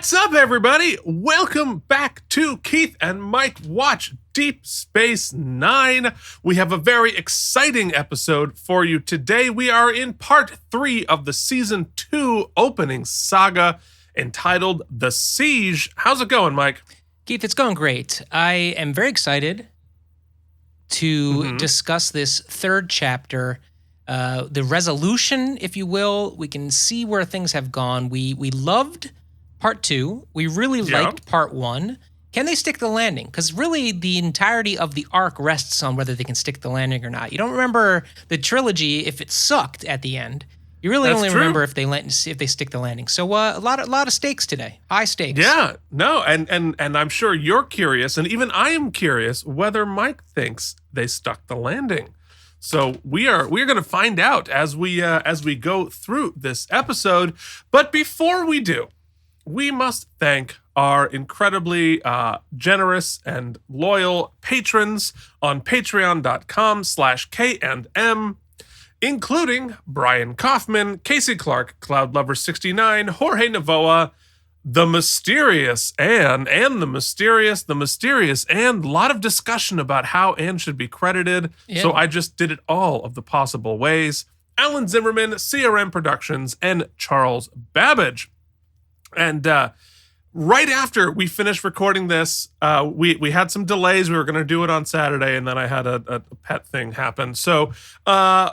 What's up, everybody? Welcome back to Keith and Mike Watch Deep Space Nine. We have a very exciting episode for you today. We are in part 3 of the season 2 opening saga entitled The Siege. How's it going, Mike? Keith, it's going great. I am very excited to discuss this third chapter, the resolution, if you will. We can see where things have gone. We loved part 2. We really liked part 1. Can they stick the landing? Because really the entirety of the arc rests on whether they can stick the landing or not. You don't remember the trilogy if it sucked at the end. You really only remember if they stick the landing. So a lot of stakes today. High stakes. Yeah, no, and I'm sure you're curious, and even I am curious whether Mike thinks they stuck the landing. So we're going to find out as we go through this episode. But before we do, we must thank our incredibly generous and loyal patrons on patreon.com/KandM, including Brian Kaufman, Casey Clark, CloudLover69, Jorge Navoa, The Mysterious Anne, and The Mysterious Anne. A lot of discussion about how Anne should be credited, so I just did it all of the possible ways. Alan Zimmerman, CRM Productions, and Charles Babbage. And right after we finished recording this, we had some delays. We were going to do it on Saturday, and then I had a pet thing happen. So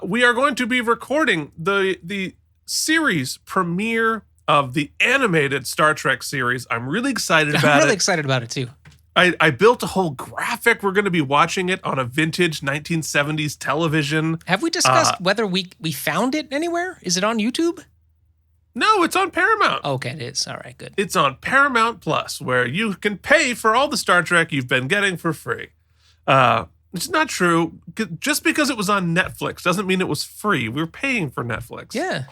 we are going to be recording the series premiere of the animated Star Trek series. I'm really excited about it. I'm really excited about it, too. I built a whole graphic. We're going to be watching it on a vintage 1970s television. Have we discussed whether we found it anywhere? Is it on YouTube? No, it's on Paramount. Okay, it is. All right, good. It's on Paramount Plus, where you can pay for all the Star Trek you've been getting for free. It's not true. Just because it was on Netflix doesn't mean it was free. We were paying for Netflix. Yeah.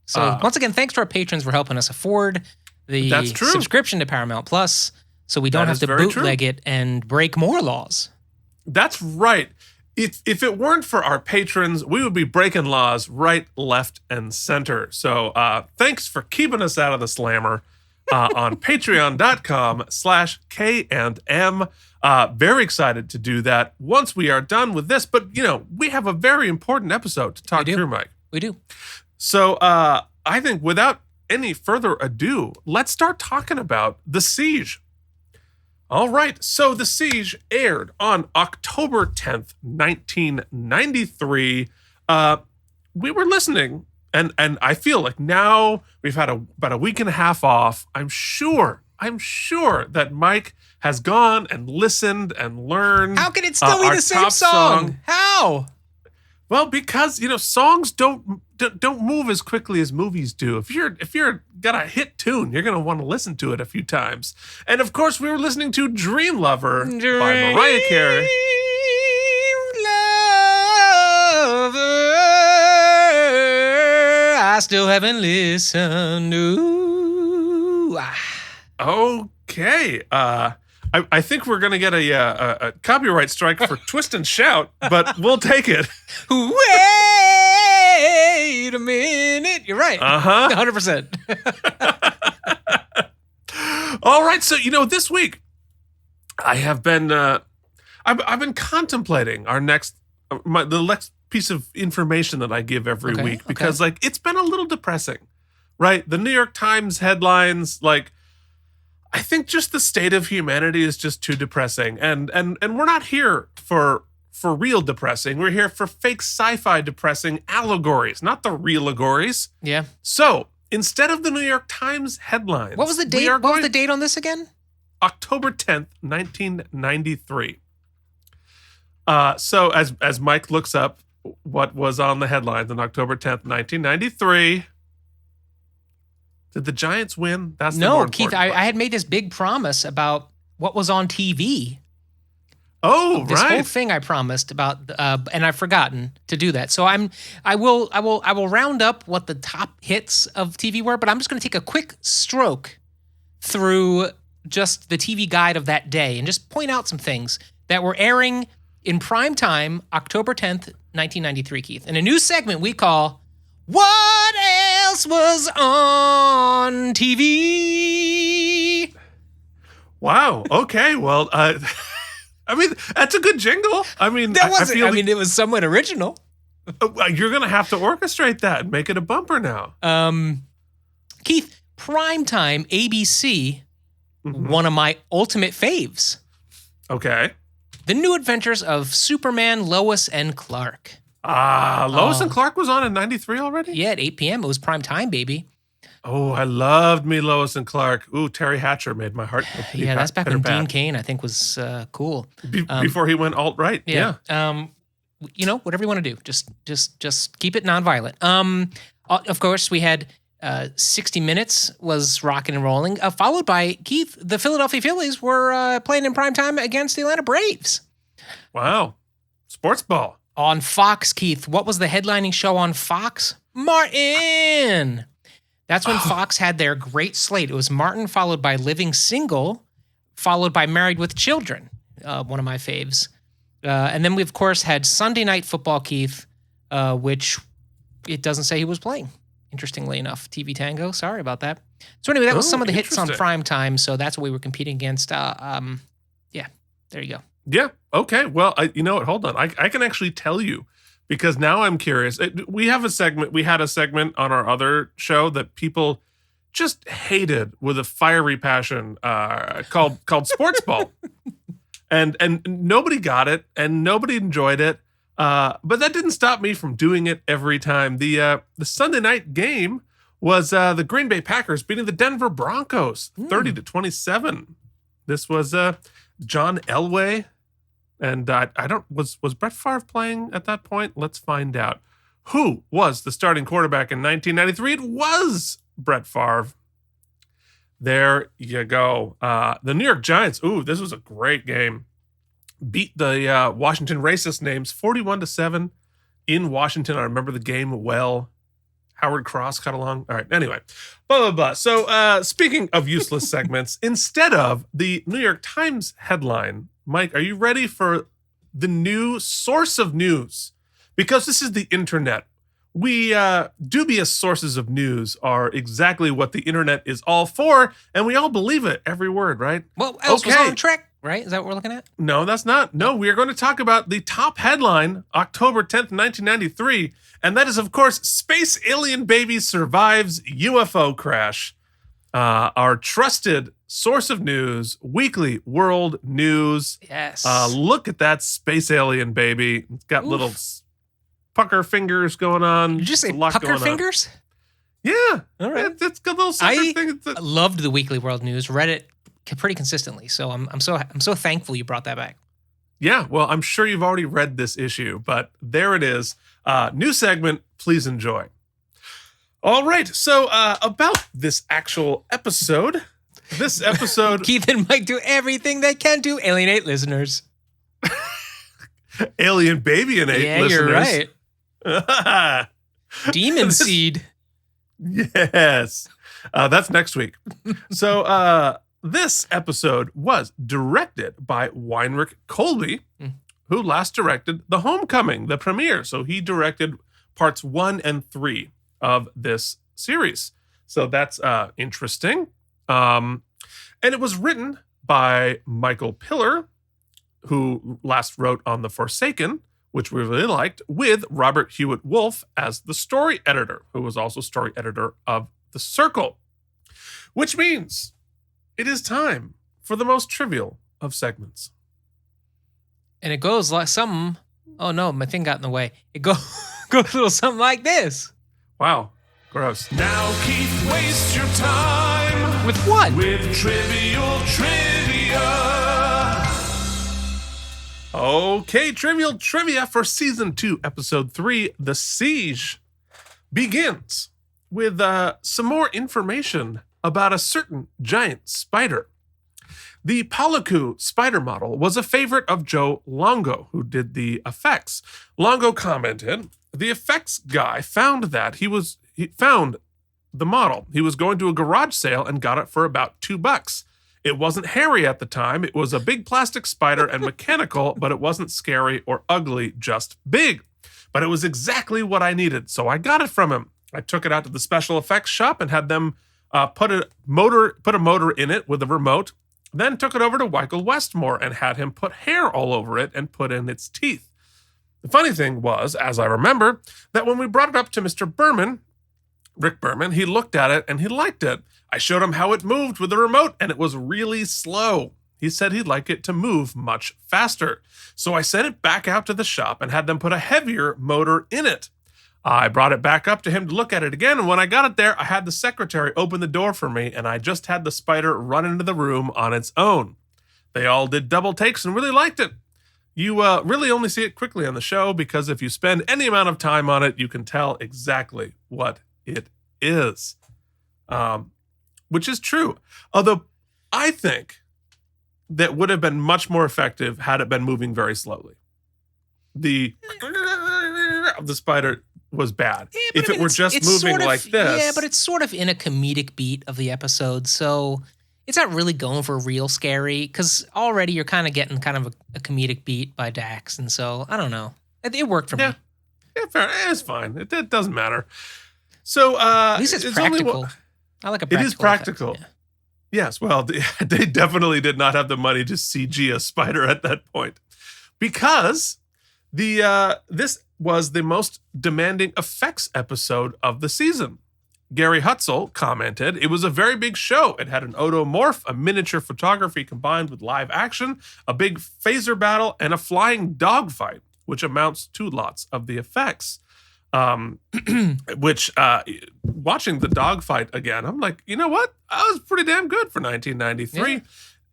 So once again, thanks to our patrons for helping us afford the subscription to Paramount Plus, so we don't have to bootleg it and break more laws. That's right. If it weren't for our patrons, we would be breaking laws right, left, and center. So thanks for keeping us out of the slammer on patreon.com/KandM. Very excited to do that once we are done with this. But, we have a very important episode to talk through, Mike. We do. So I think without any further ado, let's start talking about The Siege. All right, so The Siege aired on October 10th, 1993. We were listening, and I feel like now we've had about a week and a half off. I'm sure that Mike has gone and listened and learred. How can it still be the same song? How? Well, because songs don't move as quickly as movies do. If you're got a hit tune, you're gonna want to listen to it a few times. And of course, we were listening to "Dream Lover" by Mariah Carey. Lover, I still haven't listened. Ooh. Okay. I think we're going to get a copyright strike for Twist and Shout, but we'll take it. Wait a minute. You're right. 100%. All right. So, this week I have been, I've been contemplating the next piece of information that I give every week because it's been a little depressing, right? The New York Times headlines, I think just the state of humanity is just too depressing. And we're not here for real depressing. We're here for fake sci-fi depressing allegories, not the real allegories. Yeah. So instead of the New York Times headlines. What was the date? What was the date on this again? October 10th, 1993. So as Mike looks up what was on the headlines on October 10th, 1993. Did the Giants win? That's the more Keith. I had made this big promise about what was on TV. Oh, this whole thing I promised about, and I've forgotten to do that. So I will round up what the top hits of TV were, but I'm just going to take a quick stroke through just the TV guide of that day and just point out some things that were airing in prime time, October 10th, 1993, Keith, in a new segment we call What Else Was on TV? Wow. Okay. Well, I mean, that's a good jingle. I mean, That wasn't. feel I mean, it was somewhat original. you're going to have to orchestrate that and make it a bumper now. Keith, primetime ABC, Mhm. one of my ultimate faves. Okay. The New Adventures of Superman, Lois, and Clark. Lois and Clark was on in 93 already? Yeah, at 8 p.m. It was prime time, baby. Oh, I loved me Lois and Clark. Ooh, Terry Hatcher made my heart. Yeah, that's back when Dean Cain, I think, was cool. Before he went alt-right. Yeah. Whatever you want to do. Just keep it nonviolent. Of course, we had 60 Minutes was rocking and rolling, followed by, Keith, the Philadelphia Phillies were playing in prime time against the Atlanta Braves. Wow. Sports ball. On Fox, Keith, what was the headlining show on Fox? Martin! That's when Fox had their great slate. It was Martin, followed by Living Single, followed by Married with Children, one of my faves. And then we, of course, had Sunday Night Football, Keith, which it doesn't say he was playing, interestingly enough. TV Tango, sorry about that. So anyway, that was some of the hits on prime time, so that's what we were competing against. Yeah, there you go. Yeah. Okay. Well, you know what? Hold on. I can actually tell you because now I'm curious. We had a segment on our other show that people just hated with a fiery passion called Sports Ball. And nobody got it and nobody enjoyed it. But that didn't stop me from doing it every time. The Sunday night game was the Green Bay Packers beating the Denver Broncos 30-27. This was John Elway. And was Brett Favre playing at that point? Let's find out. Who was the starting quarterback in 1993? It was Brett Favre. There you go. The New York Giants. Ooh, this was a great game. Beat the Washington racist names 41-7 in Washington. I remember the game well. Howard Cross cut along. All right. Anyway, blah, blah, blah. So speaking of useless segments, instead of the New York Times headline, Mike, are you ready for the new source of news? Because this is the internet. We dubious sources of news are exactly what the internet is all for, and we all believe it, every word, right? Well, else was on Trek, right? Is that what we're looking at? No, that's not. No, we are going to talk about the top headline, October 10th, 1993, and that is, of course, Space Alien Baby Survives UFO Crash. Our trusted source of news, Weekly World News. Yes. Look at that space alien baby. It's got little pucker fingers going on. Did you just say pucker fingers? Yeah. All right. It's got little sucker things. I loved the Weekly World News. Read it pretty consistently. So I'm so thankful you brought that back. Yeah. Well, I'm sure you've already read this issue, but there it is. New segment. Please enjoy. All right. So about this actual episode. This episode. Keith and Mike do everything they can to alienate listeners. Alien baby and eight listeners. You're right. Demon Seed. Yes. That's next week. So this episode was directed by Weinrich Colby, who last directed The Homecoming, the premiere. So he directed parts 1 and 3 of this series. So that's interesting. And it was written by Michael Piller, who last wrote on The Forsaken, which we really liked, with Robert Hewitt Wolf as the story editor, who was also story editor of The Circle. Which means it is time for the most trivial of segments. And it goes like something. Oh no, my thing got in the way. It goes a little something like this. Wow. Gross. Now, Keith, waste your time. With what? With trivial trivia. Okay, trivial trivia for season 2, episode 3, The Siege, begins with some more information about a certain giant spider. The Palaku spider model was a favorite of Joe Longo, who did the effects. Longo commented, the effects guy found he found the model. He was going to a garage sale and got it for about $2. It wasn't hairy at the time. It was a big plastic spider and mechanical, but it wasn't scary or ugly, just big. But it was exactly what I needed, so I got it from him. I took it out to the special effects shop and had them put a motor in it with a remote. then took it over to Michael Westmore and had him put hair all over it and put in its teeth. The funny thing was, as I remember, that when we brought it up to Mr. Berman, Rick Berman, he looked at it and he liked it. I showed him how it moved with the remote and it was really slow. He said he'd like it to move much faster. So I sent it back out to the shop and had them put a heavier motor in it. I brought it back up to him to look at it again, and when I got it there, I had the secretary open the door for me, and I just had the spider run into the room on its own. They all did double takes and really liked it. You really only see it quickly on the show because if you spend any amount of time on it, you can tell exactly what it is. Which is true. Although I think that would have been much more effective had it been moving very slowly. The spider was bad. Yeah, if it were just moving sort of, like this. Yeah, but it's sort of in a comedic beat of the episode, so it's not really going for real scary, because already you're kind of getting kind of a comedic beat by Dax, and so, I don't know. It worked for me. Yeah, fair. It's fine. It doesn't matter. So, at least it's practical. I like a practical It is practical. Effect, Yes, well, they definitely did not have the money to CG a spider at that point. Because this was the most demanding effects episode of the season. Gary Hutzel commented, "It was a very big show. It had an odomorph, a miniature photography combined with live action, a big phaser battle, and a flying dogfight, which amounts to lots of the effects." Which, watching the dogfight again, I'm like, you know what? That was pretty damn good for 1993. Yeah.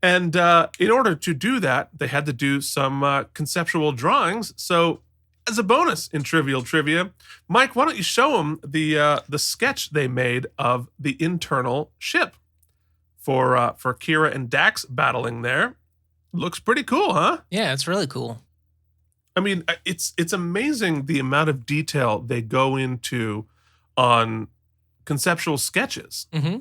And in order to do that, they had to do some conceptual drawings. So, as a bonus in Trivial Trivia, Mike, why don't you show them the sketch they made of the internal ship for Kira and Dax battling there? Looks pretty cool, huh? Yeah, it's really cool. I mean, it's amazing the amount of detail they go into on conceptual sketches. Mm-hmm.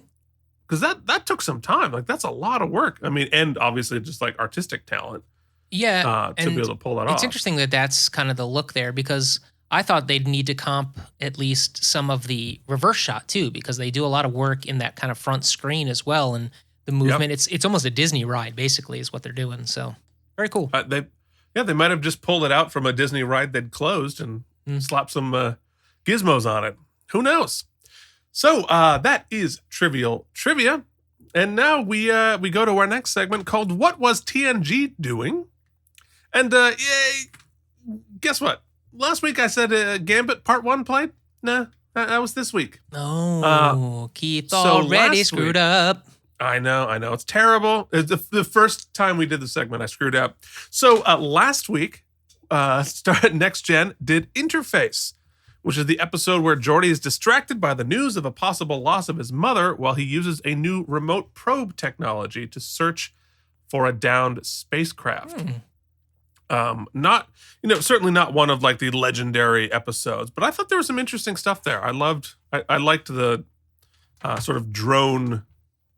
Because that took some time. Like, that's a lot of work. I mean, and obviously just like artistic talent. Yeah. To be able to pull that off. It's interesting that that's kind of the look there, because I thought they'd need to comp at least some of the reverse shot too, because they do a lot of work in that kind of front screen as well. And the movement, it's almost a Disney ride basically is what they're doing. So very cool. They might have just pulled it out from a Disney ride they'd closed and slapped some gizmos on it. Who knows? So that is Trivial Trivia. And now we go to our next segment called What Was TNG Doing? And guess what? Last week I said Gambit Part 1 played. Nah, that was this week. Oh, Keith already screwed up. I know. It's terrible. It's the first time we did the segment, I screwed up. So last week, Next Gen did Interface, which is the episode where Geordi is distracted by the news of a possible loss of his mother while he uses a new remote probe technology to search for a downed spacecraft. Certainly not one of like the legendary episodes, but I thought there was some interesting stuff there. I liked the sort of drone,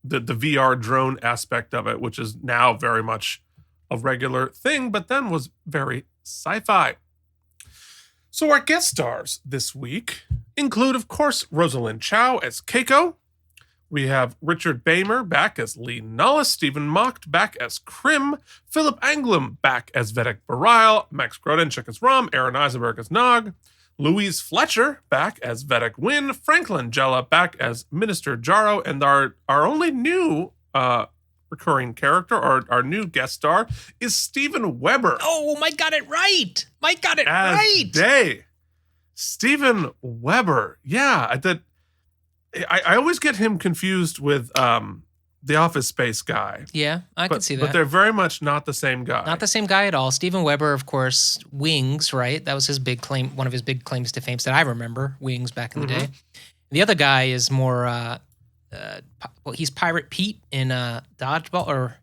the VR drone aspect of it, which is now very much a regular thing, but then was very sci-fi. So our guest stars this week include, of course, Rosalind Chow as Keiko. We have Richard Bamer back as Lee Nullis, Stephen Mocht back as Krim, Philip Anglim back as Vedek Bareil, Max Grodenchik as Rom, Aaron Eisenberg as Nog, Louise Fletcher back as Vedek Wynn, Franklin Jella back as Minister Jaro, and our only new recurring character, our new guest star, is Steven Weber. Oh, Mike got it right. Day. Steven Weber. Yeah, I always get him confused with the Office Space guy. Yeah, I can see that. But they're very much not the same guy. Not the same guy at all. Steven Weber, of course, Wings, right? That was his big claim, one of his big claims to fame that I remember, Wings back in the day. The other guy is more, he's Pirate Pete in Dodgeball, or,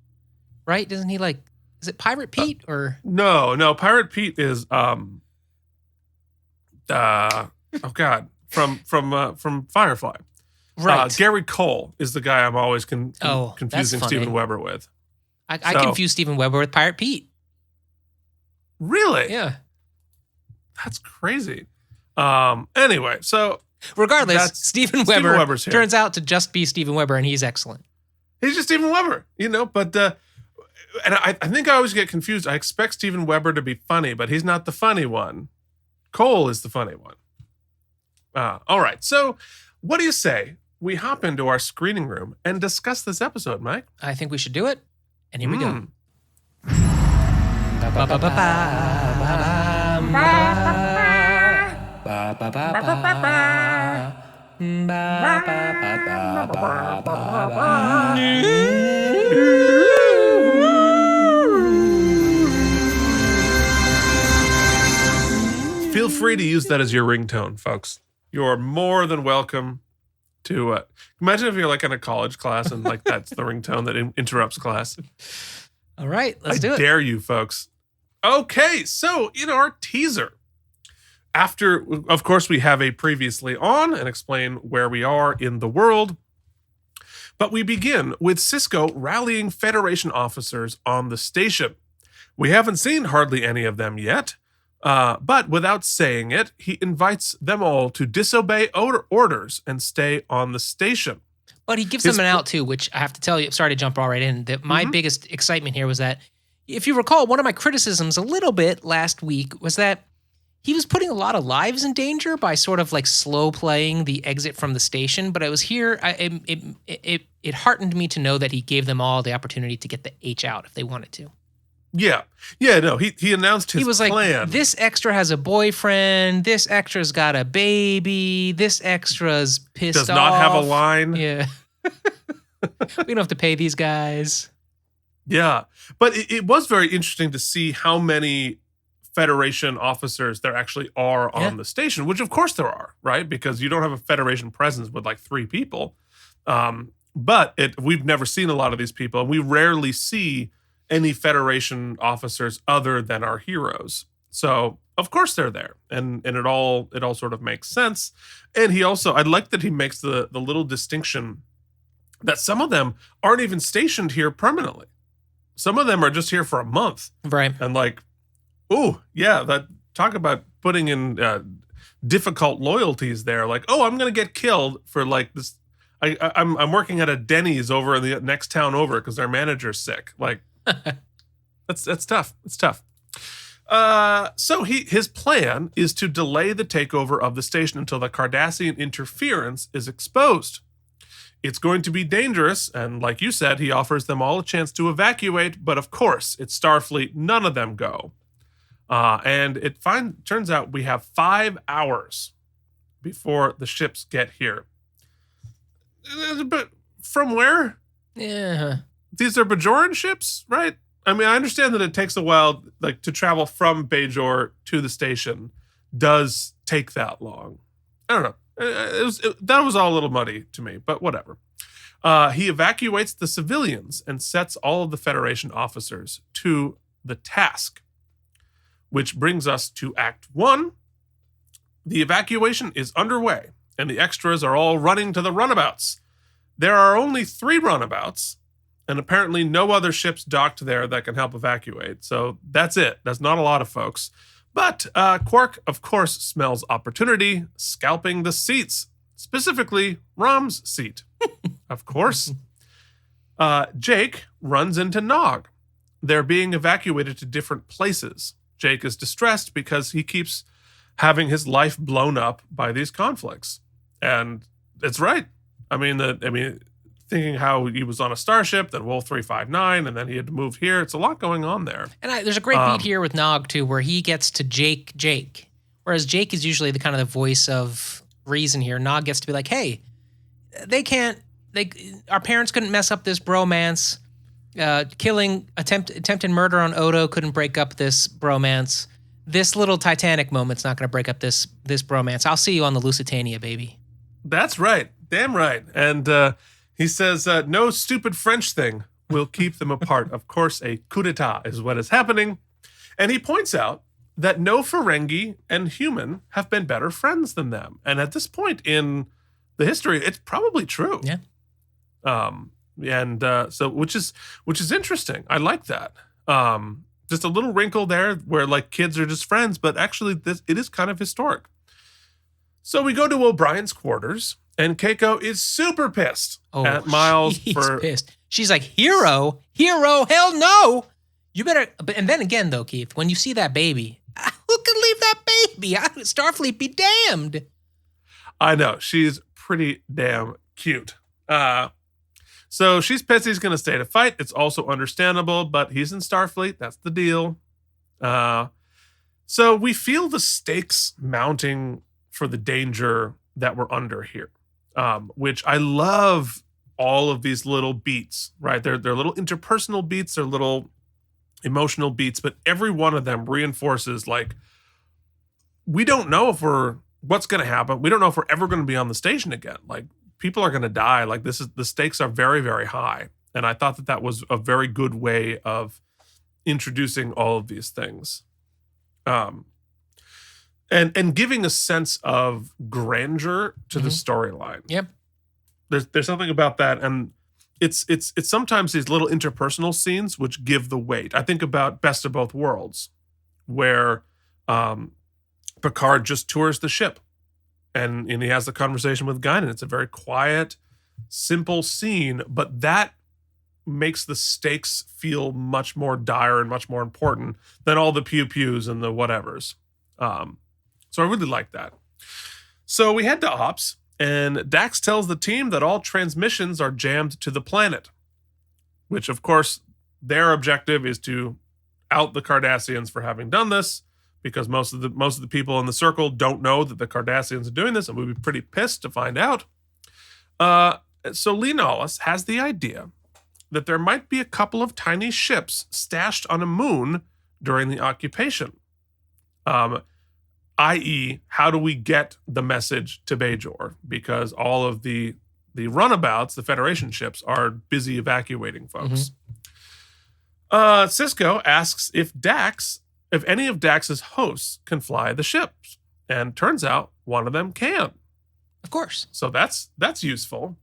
right? Isn't he like, is it Pirate Pete or? No, Pirate Pete is, from Firefly. Right. Gary Cole is the guy I'm always confusing Steven Weber with. I confuse Steven Weber with Pirate Pete. Really? Yeah. That's crazy. Anyway, so regardless, Steven Weber Weber's here. Turns out to just be Steven Weber, and he's excellent. He's just Steven Weber, but And I think I always get confused. I expect Steven Weber to be funny, but he's not the funny one. Cole is the funny one. All right. So what do you say we hop into our screening room and discuss this episode, Mike? I think we should do it. And here we go. Feel free to use that as your ringtone, folks. You're more than welcome to imagine if you're like in a college class and like that's the ringtone that interrupts class. All right, let's do it. I dare you, folks. Okay, so in our teaser, after, of course, we have a previously on and explain where we are in the world. But we begin with Sisko rallying Federation officers on the station. We haven't seen hardly any of them yet. But without saying it, he invites them all to disobey orders and stay on the station. But he gives them an out too, which I have to tell you, sorry to jump right in, that my biggest excitement here was that, if you recall, one of my criticisms a little bit last week was that he was putting a lot of lives in danger by sort of like slow playing the exit from the station. But I was here, it heartened me to know that he gave them all the opportunity to get the H out if they wanted to. Yeah, no, he announced his plan. He was like, this extra has a boyfriend, this extra's got a baby, this extra's pissed off. Does not have a line. Yeah. We don't have to pay these guys. Yeah, but it was very interesting to see how many Federation officers there actually are on the station, which of course there are, right? Because you don't have a Federation presence with like 3 people. But we've never seen a lot of these people, and we rarely see any Federation officers other than our heroes. So of course they're there, and it all sort of makes sense. And I like that he makes the little distinction that some of them aren't even stationed here permanently. Some of them are just here for a month, right? And like, oh yeah, that talk about putting in difficult loyalties there. Like, oh, I'm gonna get killed for like this. I'm working at a Denny's over in the next town over because their manager's sick. Like. That's tough. It's tough. So his plan is to delay the takeover of the station until the Cardassian interference is exposed. It's going to be dangerous, and like you said, he offers them all a chance to evacuate, but of course, it's Starfleet, none of them go. And it turns out we have 5 hours before the ships get here. But from where? Yeah. These are Bajoran ships, right? I mean, I understand that it takes a while, like to travel from Bajor to the station does take that long. I don't know. That was all a little muddy to me, but whatever. He evacuates the civilians and sets all of the Federation officers to the task, which brings us to Act 1. The evacuation is underway, and the extras are all running to the runabouts. There are only 3 runabouts, and apparently no other ships docked there that can help evacuate. So that's it. That's not a lot of folks. But Quark, of course, smells opportunity, scalping the seats, specifically Rom's seat. Of course. Jake runs into Nog. They're being evacuated to different places. Jake is distressed because he keeps having his life blown up by these conflicts. And it's right. I mean, thinking how he was on a starship, then Wolf 359, and then he had to move here. It's a lot going on there. And there's a great beat here with Nog, too, where he gets to Jake. Whereas Jake is usually the kind of the voice of reason here. Nog gets to be like, hey, our parents couldn't mess up this bromance. Attempted murder on Odo couldn't break up this bromance. This little Titanic moment's not going to break up this bromance. I'll see you on the Lusitania, baby. That's right. Damn right. And he says, no stupid French thing will keep them apart. Of course, a coup d'etat is what is happening. And he points out that no Ferengi and human have been better friends than them. And at this point in the history, it's probably true. Yeah. So which is interesting. I like that. Just a little wrinkle there where like kids are just friends, but actually it is kind of historic. So we go to O'Brien's quarters. And Keiko is super pissed at Miles she's for pissed. She's like, hero? Hell no. You better. And then again, though, Keith, when you see that baby, who could leave that baby? Starfleet be damned. I know. She's pretty damn cute. So she's pissed he's going to stay to fight. It's also understandable, but he's in Starfleet. That's the deal. So we feel the stakes mounting for the danger that we're under here, which I love all of these little beats, right? They're little interpersonal beats. They're little emotional beats, but every one of them reinforces like, we don't know what's going to happen. We don't know if we're ever going to be on the station again. Like, people are going to die. Like, the stakes are very, very high. And I thought that was a very good way of introducing all of these things. And giving a sense of grandeur to the storyline. Yep. There's something about that. And it's sometimes these little interpersonal scenes which give the weight. I think about Best of Both Worlds, where Picard just tours the ship and he has the conversation with Guinan. It's a very quiet, simple scene, but that makes the stakes feel much more dire and much more important than all the pew-pews and the whatevers. So I really like that. So we head to Ops, and Dax tells the team that all transmissions are jammed to the planet, which, of course, their objective is to out the Cardassians for having done this, because most of the people in the circle don't know that the Cardassians are doing this, and we'd be pretty pissed to find out. So Lee Nollis has the idea that there might be a couple of tiny ships stashed on a moon during the occupation. I.e., how do we get the message to Bajor? Because all of the runabouts, the Federation ships, are busy evacuating folks. Sisko asks if any of Dax's hosts can fly the ships. And turns out one of them can. Of course. So that's useful.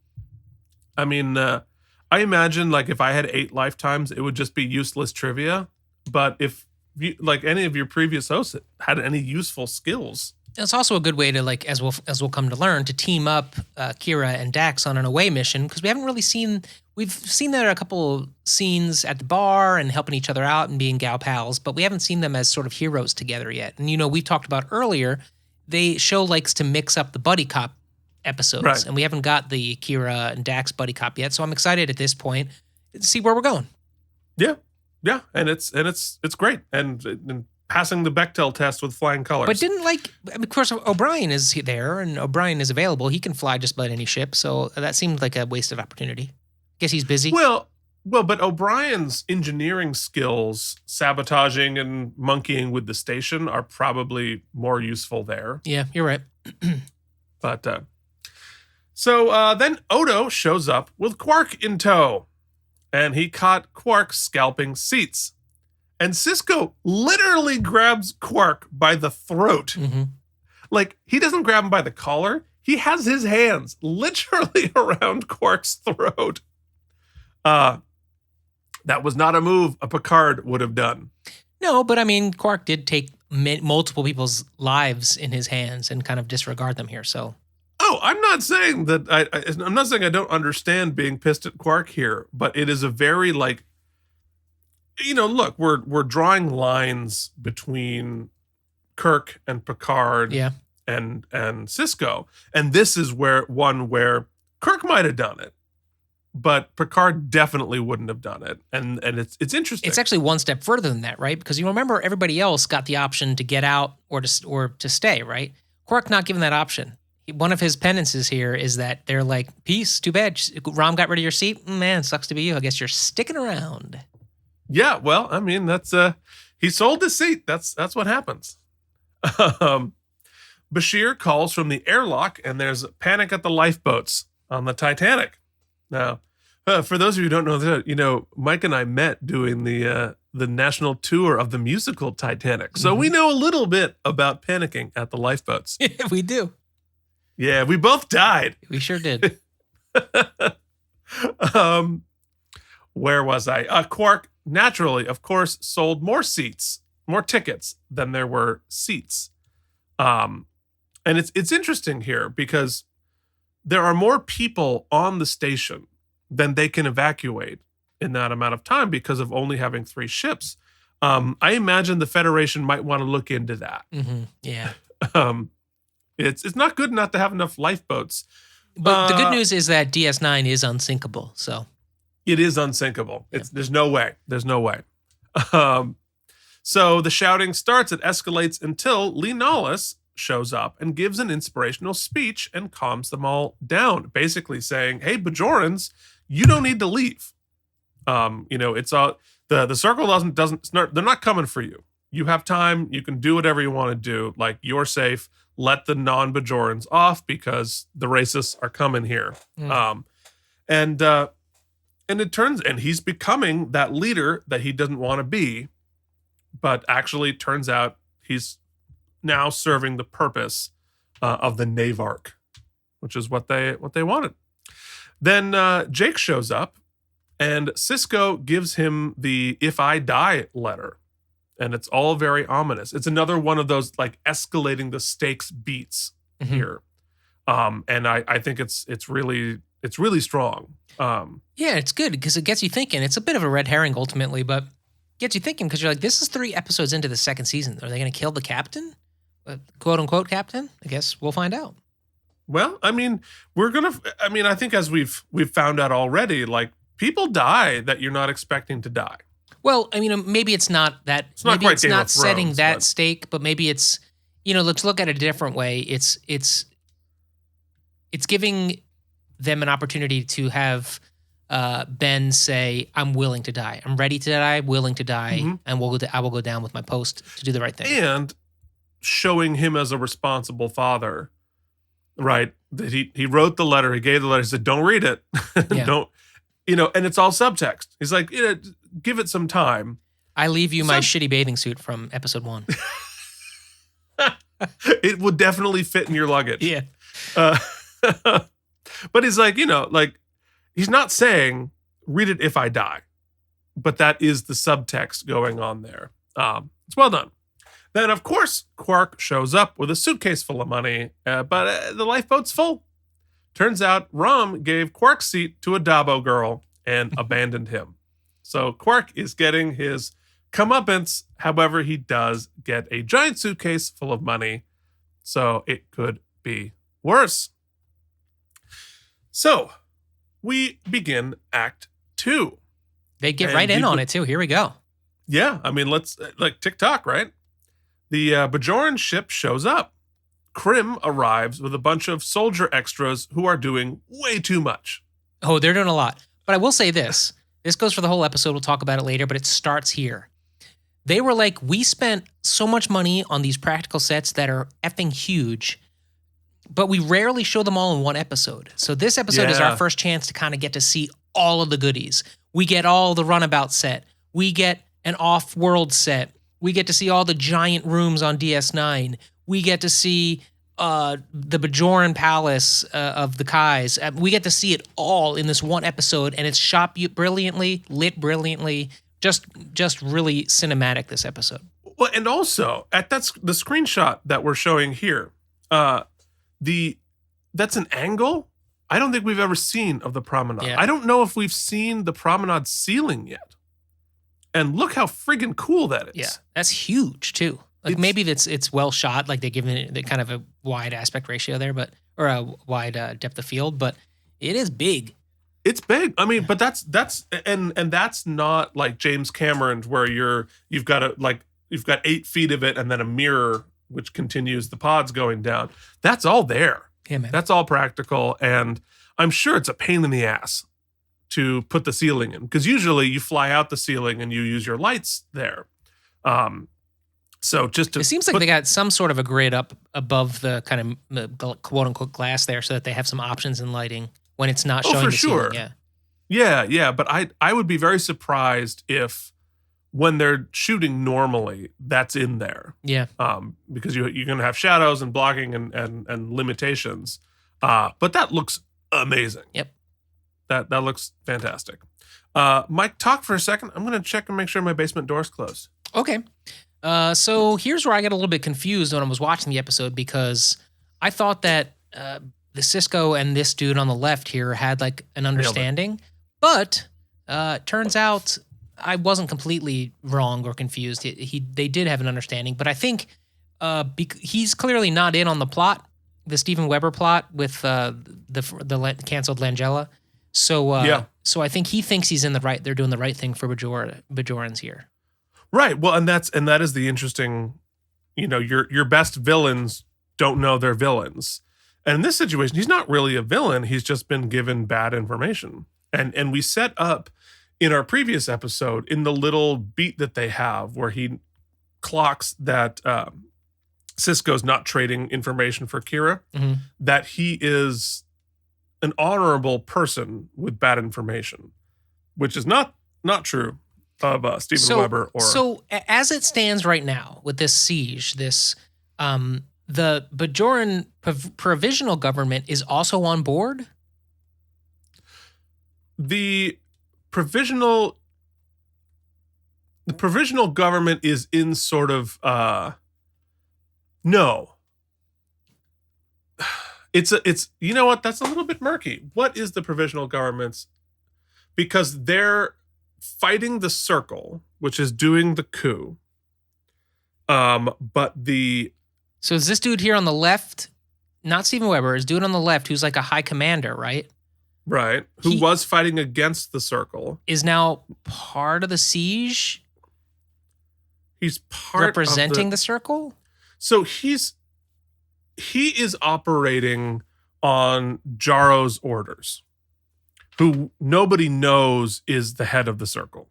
I mean, I imagine like if I had 8 lifetimes, it would just be useless trivia. But if you, like any of your previous hosts had any useful skills. It's also a good way to, like, as we'll come to learn, to team up Kira and Dax on an away mission, because we've seen there a couple scenes at the bar and helping each other out and being gal pals, but we haven't seen them as sort of heroes together yet. And, we talked about earlier, the show likes to mix up the buddy cop episodes, right, and we haven't got the Kira and Dax buddy cop yet, so I'm excited at this point to see where we're going. Yeah, and it's great, and passing the Bechdel test with flying colors. But of course, O'Brien is there, and O'Brien is available. He can fly just about any ship, so that seemed like a wasted opportunity. Guess he's busy. Well, but O'Brien's engineering skills, sabotaging and monkeying with the station, are probably more useful there. Yeah, you're right. But so then Odo shows up with Quark in tow, and he caught Quark scalping seats. And Sisko literally grabs Quark by the throat. Like, he doesn't grab him by the collar. He has his hands literally around Quark's throat. That was not a move a Picard would have done. No, but I mean, Quark did take multiple people's lives in his hands and kind of disregard them here, so... Oh, I'm not saying that I'm not saying I don't understand being pissed at Quark here, but it is a very, like, look, we're drawing lines between Kirk and Picard, and Sisko, and this is where Kirk might have done it, but Picard definitely wouldn't have done it, and it's interesting. It's actually one step further than that, right? Because you remember everybody else got the option to get out or to stay, right? Quark not given that option. One of his penances here is that they're like, peace, too bad. Rom got rid of your seat. Man, sucks to be you. I guess you're sticking around. Yeah, well, I mean, that's he sold his seat. That's what happens. Bashir calls from the airlock, and there's panic at the lifeboats on the Titanic. Now, for those of you who don't know that, Mike and I met doing the national tour of the musical Titanic, so we know a little bit about panicking at the lifeboats. Yeah, we do. Yeah, we both died. We sure did. Where was I? Quark, naturally, of course, sold more tickets than there were seats. And it's interesting here because there are more people on the station then they can evacuate in that amount of time because of only having 3 ships. I imagine the Federation might want to look into that. Mm-hmm. Yeah. It's not good not to have enough lifeboats. But the good news is that DS9 is unsinkable, so. It is unsinkable. There's no way. There's no way. So the shouting starts. It escalates until Lenalis shows up and gives an inspirational speech and calms them all down, basically saying, hey, Bajorans, you don't need to leave. It's all the circle they're not coming for you. You have time. You can do whatever you want to do. Like, you're safe. Let the non-Bajorans off because the racists are coming here. And he's becoming that leader that he doesn't want to be, but actually turns out he's now serving the purpose of the Navarch, which is what they wanted. Then Jake shows up, and Cisco gives him the "if I die" letter, and it's all very ominous. It's another one of those like escalating the stakes beats here, and I think it's really strong. Yeah, it's good because it gets you thinking. It's a bit of a red herring ultimately, but gets you thinking because you're like, this is 3 episodes into the 2nd season. Are they going to kill the captain? Quote unquote captain? I guess we'll find out. Well, I mean, I think as we've found out already, like, people die that you're not expecting to die. Well, I mean, maybe it's not that. It's not quite Game of Thrones, setting that stake, but maybe it's, let's look at it a different way. It's giving them an opportunity to have Ben say, I'm willing to die. I'm ready to die, willing to die, and I will go down with my post to do the right thing. And showing him as a responsible father, right? That he wrote the letter, he gave the letter, he said, don't read it. Yeah. Don't, and it's all subtext. He's like, give it some time. I leave you my shitty bathing suit from episode 1. It would definitely fit in your luggage. Yeah. But he's like, he's not saying, read it if I die. But that is the subtext going on there. It's well done. Then, of course, Quark shows up with a suitcase full of money, but the lifeboat's full. Turns out Rom gave Quark's seat to a Dabo girl and abandoned him. So Quark is getting his comeuppance. However, he does get a giant suitcase full of money. So it could be worse. So we begin Act 2. They get right in on it, too. Here we go. Yeah, I mean, let's, like, TikTok, right? The Bajoran ship shows up. Krim arrives with a bunch of soldier extras who are doing way too much. Oh, they're doing a lot. But I will say this. This goes for the whole episode. We'll talk about it later, but it starts here. They were like, we spent so much money on these practical sets that are effing huge, but we rarely show them all in one episode. So this episode is our first chance to kind of get to see all of the goodies. We get all the runabout set. We get an off-world set. We get to see all the giant rooms on DS9. We get to see the Bajoran palace of the Kais. We get to see it all in this one episode, and it's shot brilliantly, lit brilliantly, just really cinematic, this episode. Well, and also, that's the screenshot that we're showing here. That's an angle I don't think we've ever seen of the promenade. Yeah. I don't know if we've seen the promenade ceiling yet. And look how friggin' cool that is. Yeah, that's huge too. Like, maybe it's well shot, like they're giving it the kind of a wide aspect ratio there, or a wide depth of field, but it is big. It's big. I mean, but that's not like James Cameron, where you've got 8 feet of it and then a mirror which continues the pods going down. That's all there. Yeah, man. That's all practical, and I'm sure it's a pain in the ass to put the ceiling in, because usually you fly out the ceiling and you use your lights there. So just to it seems like they got some sort of a grid up above the kind of quote unquote glass there, so that they have some options in lighting when it's not showing the ceiling. Yeah. But I would be very surprised if when they're shooting normally, that's in there. Yeah. Because you're going to have shadows and blocking and limitations. But that looks amazing. Yep. That looks fantastic. Mike, talk for a second. I'm going to check and make sure my basement door's closed. Okay. So here's where I got a little bit confused when I was watching the episode, because I thought that the Cisco and this dude on the left here had like an understanding, But turns out I wasn't completely wrong or confused. They did have an understanding, but I think he's clearly not in on the plot, the Steven Weber plot with the canceled Langella. So I think he thinks he's in the right. They're doing the right thing for Bajorans here. Right. Well, and that is the interesting, your best villains don't know they're villains. And in this situation, he's not really a villain. He's just been given bad information. And we set up in our previous episode in the little beat that they have where he clocks that Cisco's not trading information for Kira, that he is an honorable person with bad information, which is not true of Steven Weber. So as it stands right now with this siege, the Bajoran provisional government is also on board? The provisional government is in sort of no. It's you know what, that's a little bit murky. What is the provisional government's? Because they're fighting the Circle, which is doing the coup. So is this dude here on the left, not Steven Weber, is dude on the left who's like a high commander, right? Right. Who was fighting against the Circle. Is now part of the siege? He's part representing the Circle? So he is operating on Jarro's orders, who nobody knows is the head of the Circle.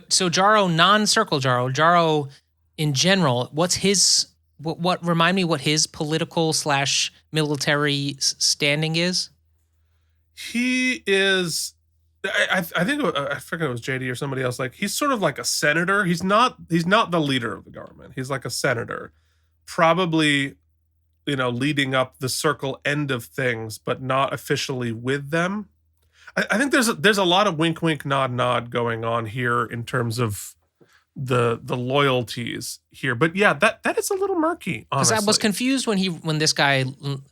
So Jarro, non-Circle Jarro in general, what's his, what remind me what his political / military standing is? He is, I think, I forget it was JD or somebody else. Like, he's sort of like a senator. He's not the leader of the government. He's like a senator, probably, leading up the Circle end of things, but not officially with them. I think there's a lot of wink, wink, nod, nod going on here in terms of the loyalties here. But yeah, that is a little murky, honestly. Because I was confused when this guy,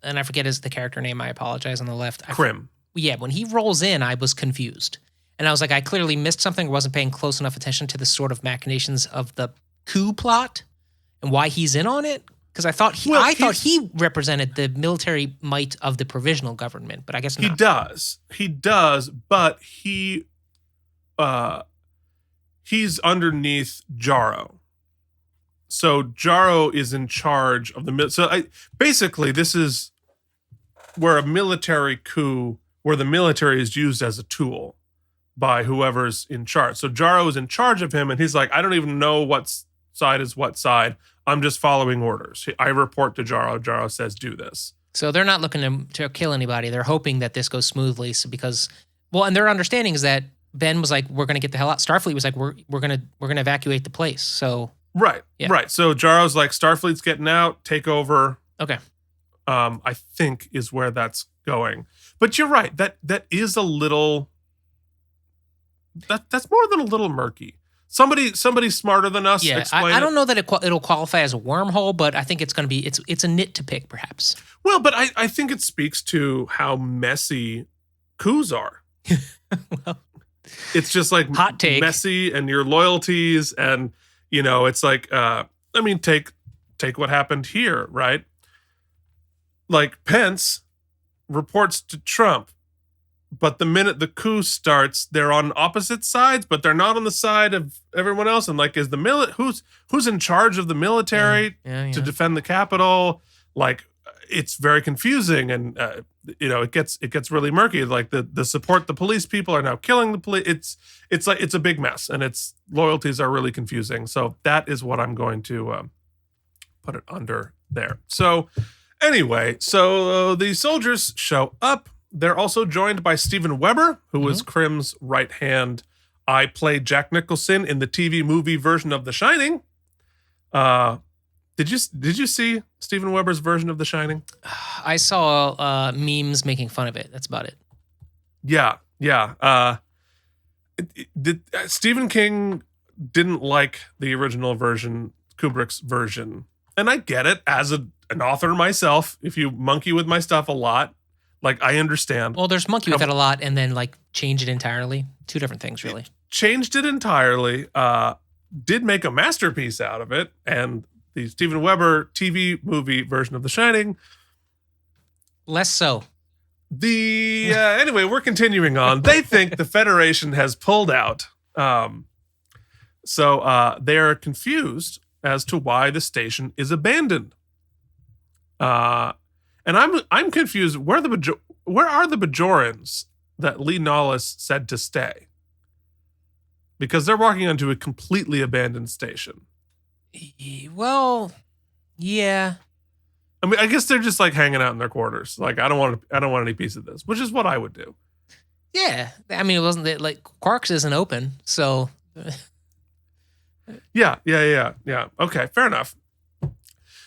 and I forget the character name, I apologize, on the left. Krim. Yeah, when he rolls in, I was confused. And I was like, I clearly missed something or wasn't paying close enough attention to the sort of machinations of the coup plot and why he's in on it. Because I thought he represented the military might of the provisional government, but I guess not. He does, but he's underneath Jarro. So Jarro is in charge of the basically this is where a military coup, where the military is used as a tool by whoever's in charge. So Jarro is in charge of him, and he's like, I don't even know what side is what side. I'm just following orders. I report to Jarro. Jarro says, do this. So they're not looking to kill anybody. They're hoping that this goes smoothly. So and their understanding is that Ben was like, we're going to get the hell out. Starfleet was like, we're going to evacuate the place. So right. So Jarro's like, Starfleet's getting out, take over. Okay. I think is where that's going. But you're right. That is a little. That's more than a little murky. Somebody smarter than us. Yeah, I don't know that it'll qualify as a wormhole, but I think it's going to be it's a nit to pick, perhaps. Well, but I think it speaks to how messy coups are. Well, it's just like hot take. Messy, and your loyalties, and it's like take what happened here, right? Like Pence reports to Trump, but the minute the coup starts, they're on opposite sides, but they're not on the side of everyone else. And like, is the who's in charge of the military to defend the Capitol? Like, it's very confusing, and it gets really murky. Like the support the police people are now killing the police. It's like it's a big mess, and its loyalties are really confusing. So that is what I'm going to put it under there. So anyway, the soldiers show up. They're also joined by Steven Weber, who was Krim's right hand. I played Jack Nicholson in the TV movie version of The Shining. Did you see Steven Weber's version of The Shining? I saw memes making fun of it. That's about it. Yeah. Stephen King didn't like the original version, Kubrick's version. And I get it as an author myself. If you monkey with my stuff a lot, Like, I understand. Well, there's monkey with it a lot and then like change it entirely. Two different things, really. Changed it entirely. Did make a masterpiece out of it. And the Steven Weber TV movie version of The Shining. Less so. Anyway, we're continuing on. They think the Federation has pulled out. So they are confused as to why the station is abandoned. And I'm confused. Where are the Bajorans that Lee Nollis said to stay? Because they're walking onto a completely abandoned station. Well, yeah. I mean, I guess they're just like hanging out in their quarters. Like, I don't want any piece of this, which is what I would do. Yeah, I mean, it wasn't like Quarks isn't open, so. Yeah. Okay, fair enough.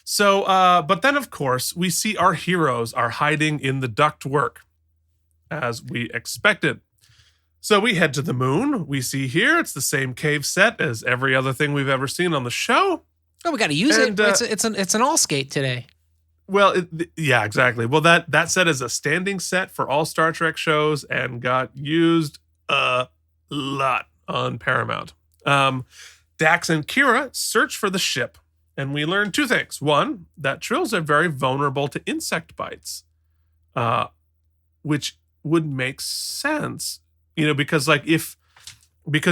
So, but then of course we see our heroes are hiding in the ductwork, as we expected. So we head to the moon. We see here it's the same cave set as every other thing we've ever seen on the show. Oh, we got to use it. It's an all skate today. Well, yeah, exactly. Well, that set is a standing set for all Star Trek shows and got used a lot on Paramount. Dax and Kira search for the ship, and we learn two things. One, that trills are very vulnerable to insect bites, which would make sense, because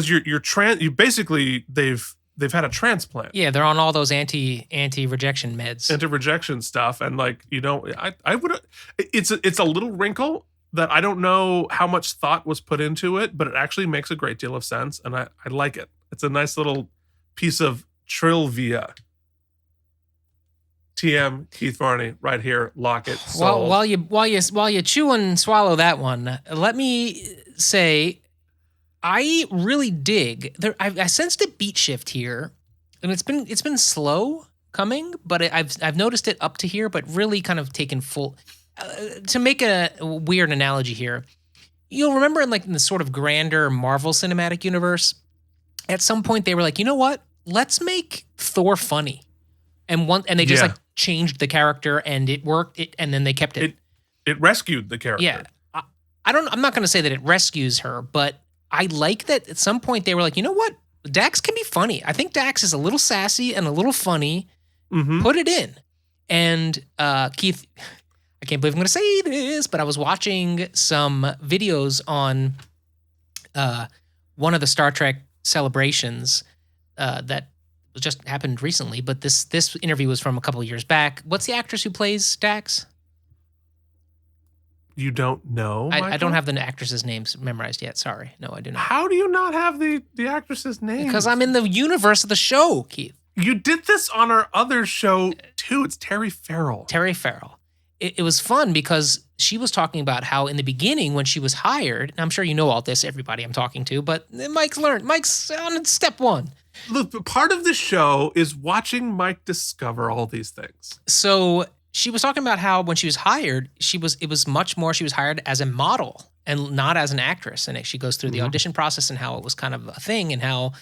you basically they've had a transplant. Yeah, they're on all those anti-rejection meds. Anti-rejection stuff. And I would, it's a little wrinkle that I don't know how much thought was put into it, but it actually makes a great deal of sense. And I like it. It's a nice little piece of trivia. TM, Keith Varney, right here. Lock it. Sold. While you chew and swallow that one, let me say, I really dig there. I sensed a beat shift here, and it's been slow coming, but I've noticed it up to here, but really kind of taken full. To make a weird analogy here, you'll remember in the sort of grander Marvel Cinematic Universe, at some point they were like, you know what? Let's make Thor funny, and they just changed the character, and it worked. And then they kept it. It rescued the character. Yeah, I'm not going to say that it rescues her, but I like that at some point they were like, you know what? Dax can be funny. I think Dax is a little sassy and a little funny. Mm-hmm. Put it in. And Keith, I can't believe I'm going to say this, but I was watching some videos on one of the Star Trek celebrations that just happened recently, but this interview was from a couple of years back. What's the actress who plays Dax? You don't know? I don't have the actress's names memorized yet. Sorry. No, I do not. How do you not have the actress's name? Because I'm in the universe of the show, Keith. You did this on our other show, too. It's Terry Farrell. Terry Farrell. It was fun because she was talking about how in the beginning when she was hired, and I'm sure you know all this, everybody I'm talking to, but Mike's on step one. Look, part of the show is watching Mike discover all these things. So she was talking about how when she was hired, she was hired as a model and not as an actress. And she goes through the audition process and how it was kind of a thing, and how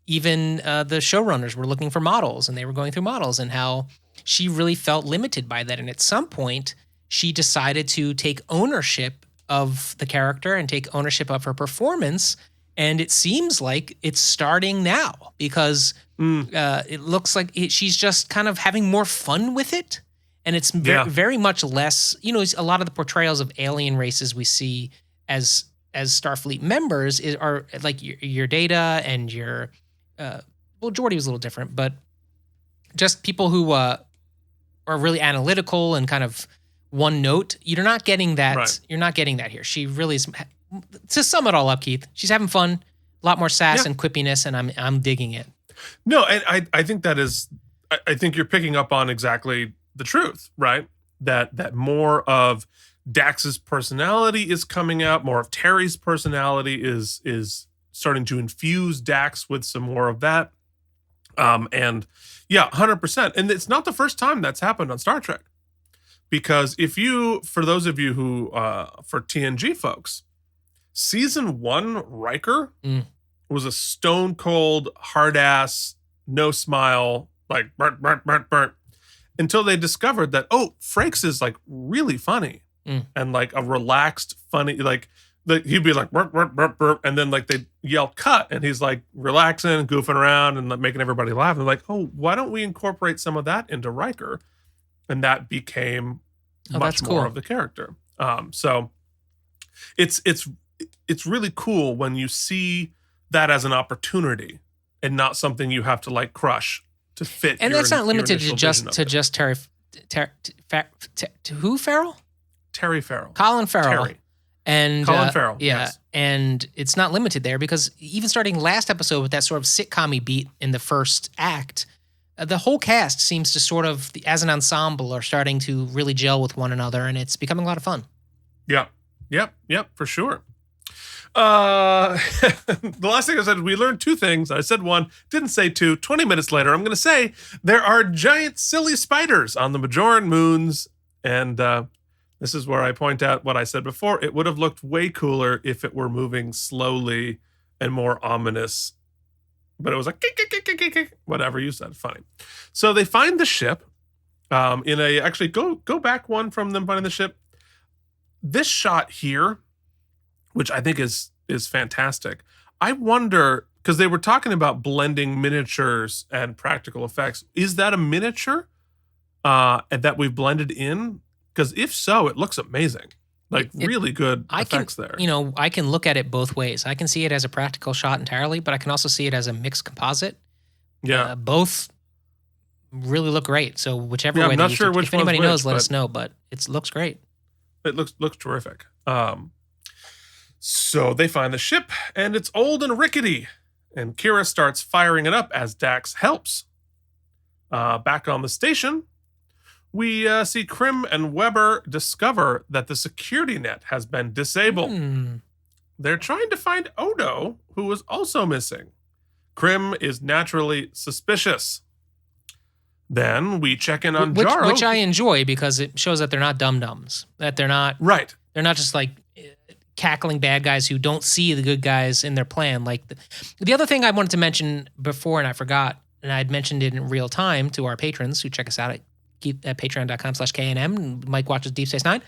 even the showrunners were looking for models and they were going through models, and how she really felt limited by that. And at some point, she decided to take ownership of the character and take ownership of her performance. And it seems like it's starting now because it looks like she's just kind of having more fun with it. And it's very much less, a lot of the portrayals of alien races we see as Starfleet members are like your Data and your, Geordi was a little different, but just people who are really analytical and kind of one note. You're not getting that. Right. You're not getting that here. She really is. To sum it all up, Keith, she's having fun, a lot more sass and quippiness, and I'm digging it. No, and I think that is, I think you're picking up on exactly the truth, right? That more of Dax's personality is coming out, more of Terry's personality is starting to infuse Dax with some more of that. And yeah, 100%. And it's not the first time that's happened on Star Trek. Because for those of you who, for TNG folks, season 1 Riker was a stone cold, hard ass, no smile, like burnt, until they discovered that, Frakes is like really funny. and like a relaxed, funny, like he'd be like, burp, burp, burp, burp, and then like they yell cut, and he's like relaxing, goofing around, and like making everybody laugh. And they're like, oh, why don't we incorporate some of that into Riker? And that became much more of the character. So it's really cool when you see that as an opportunity and not something you have to like crush to fit. And that's not limited to just Terry. Who Farrell? Terry Farrell. Colin Farrell. And Colin Farrell. Yeah. Yes. And it's not limited there because even starting last episode with that sort of sitcom-y beat in the first act, the whole cast seems to sort of, as an ensemble, are starting to really gel with one another, and it's becoming a lot of fun. Yeah. Yep, for sure. The last thing I said, we learned two things. I said one, didn't say two. 20 minutes later, I'm going to say there are giant silly spiders on the Bajoran moons. And this is where I point out what I said before. It would have looked way cooler if it were moving slowly and more ominous. But it was like, whatever you said. Funny. So they find the ship actually go back one from them finding the ship. This shot here, which I think is fantastic. I wonder, because they were talking about blending miniatures and practical effects. Is that a miniature that we've blended in? Because if so, it looks amazing. Like really good effects there. I can look at it both ways. I can see it as a practical shot entirely, but I can also see it as a mixed composite. Yeah. Both really look great. So whichever way. I'm not sure which if anybody one's knows, let us know. But it looks great. It looks terrific. So they find the ship, and it's old and rickety. And Kira starts firing it up as Dax helps. Back on the station, we see Krim and Weber discover that the security net has been disabled. They're trying to find Odo, who is also missing. Krim is naturally suspicious. Then we check in on Jaro. Which I enjoy because it shows that they're not dum-dums. That they're not... Right. They're not just like cackling bad guys who don't see the good guys in their plan. Like the other thing I wanted to mention before, and I forgot, and I had mentioned it in real time to our patrons who check us out at patreon.com/KNM, and Mike watches Deep Space Nine.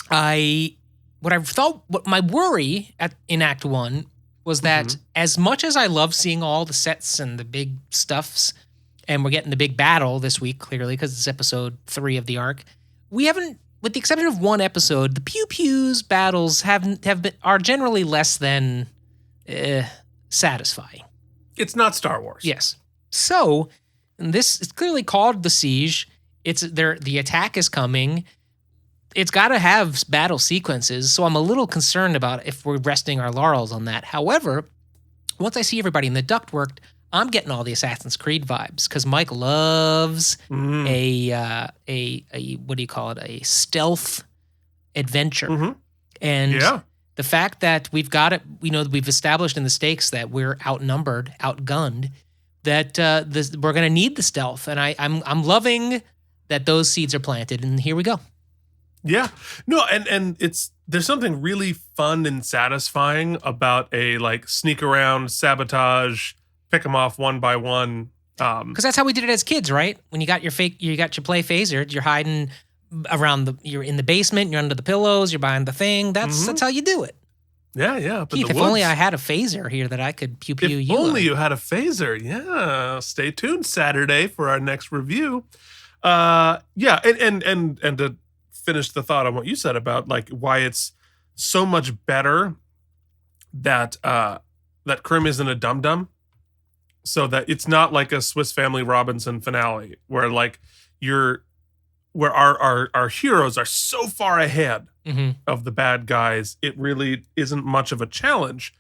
What my worry in Act 1 was that as much as I love seeing all the sets and the big stuffs, and we're getting the big battle this week, clearly, because it's episode 3 of the arc, we haven't, with the exception of one episode, the pew-pews battles are generally less than satisfying. It's not Star Wars. Yes. So this is clearly called the siege. The attack is coming. It's got to have battle sequences. So I'm a little concerned about if we're resting our laurels on that. However, once I see everybody in the ductwork, I'm getting all the Assassin's Creed vibes because Mike loves a what do you call it? A stealth adventure. And the fact that we've got it, we've established in the stakes that we're outnumbered, outgunned, that we're going to need the stealth. And I'm loving that those seeds are planted. And here we go. Yeah. No, and there's something really fun and satisfying about a like sneak around, sabotage, pick them off one by one. Because that's how we did it as kids, right? When you got your play phaser, you're hiding around you're in the basement, you're under the pillows, you're behind the thing. That's how you do it. Yeah. Keith, if only I had a phaser here that I could pew you. If only you had a phaser. Yeah. Stay tuned Saturday for our next review. And to finish the thought on what you said about like why it's so much better that Krim isn't a dum-dum. So that it's not like a Swiss Family Robinson finale where like where our heroes are so far ahead of the bad guys, it really isn't much of a challenge.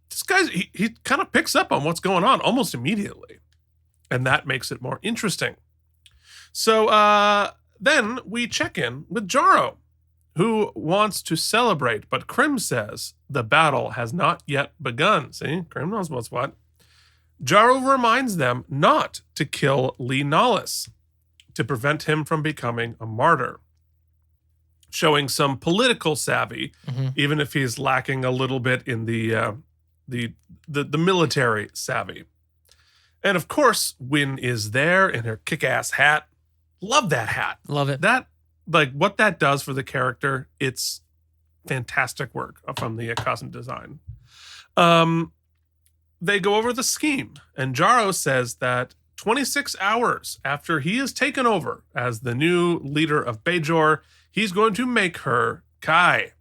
This guy, he kind of picks up on what's going on almost immediately. And that makes it more interesting. So then we check in with Jaro, who wants to celebrate, but Krim says the battle has not yet begun. See, Krim knows what's what. Jaro reminds them not to kill Lee Nollis to prevent him from becoming a martyr, showing some political savvy, even if he's lacking a little bit in the military savvy. And of course, Wynn is there in her kick-ass hat. Love that hat. Love it. That like what that does for the character, it's fantastic work from the costume design. They go over the scheme, and Jaro says that 26 hours after he is taken over as the new leader of Bajor, he's going to make her Kai.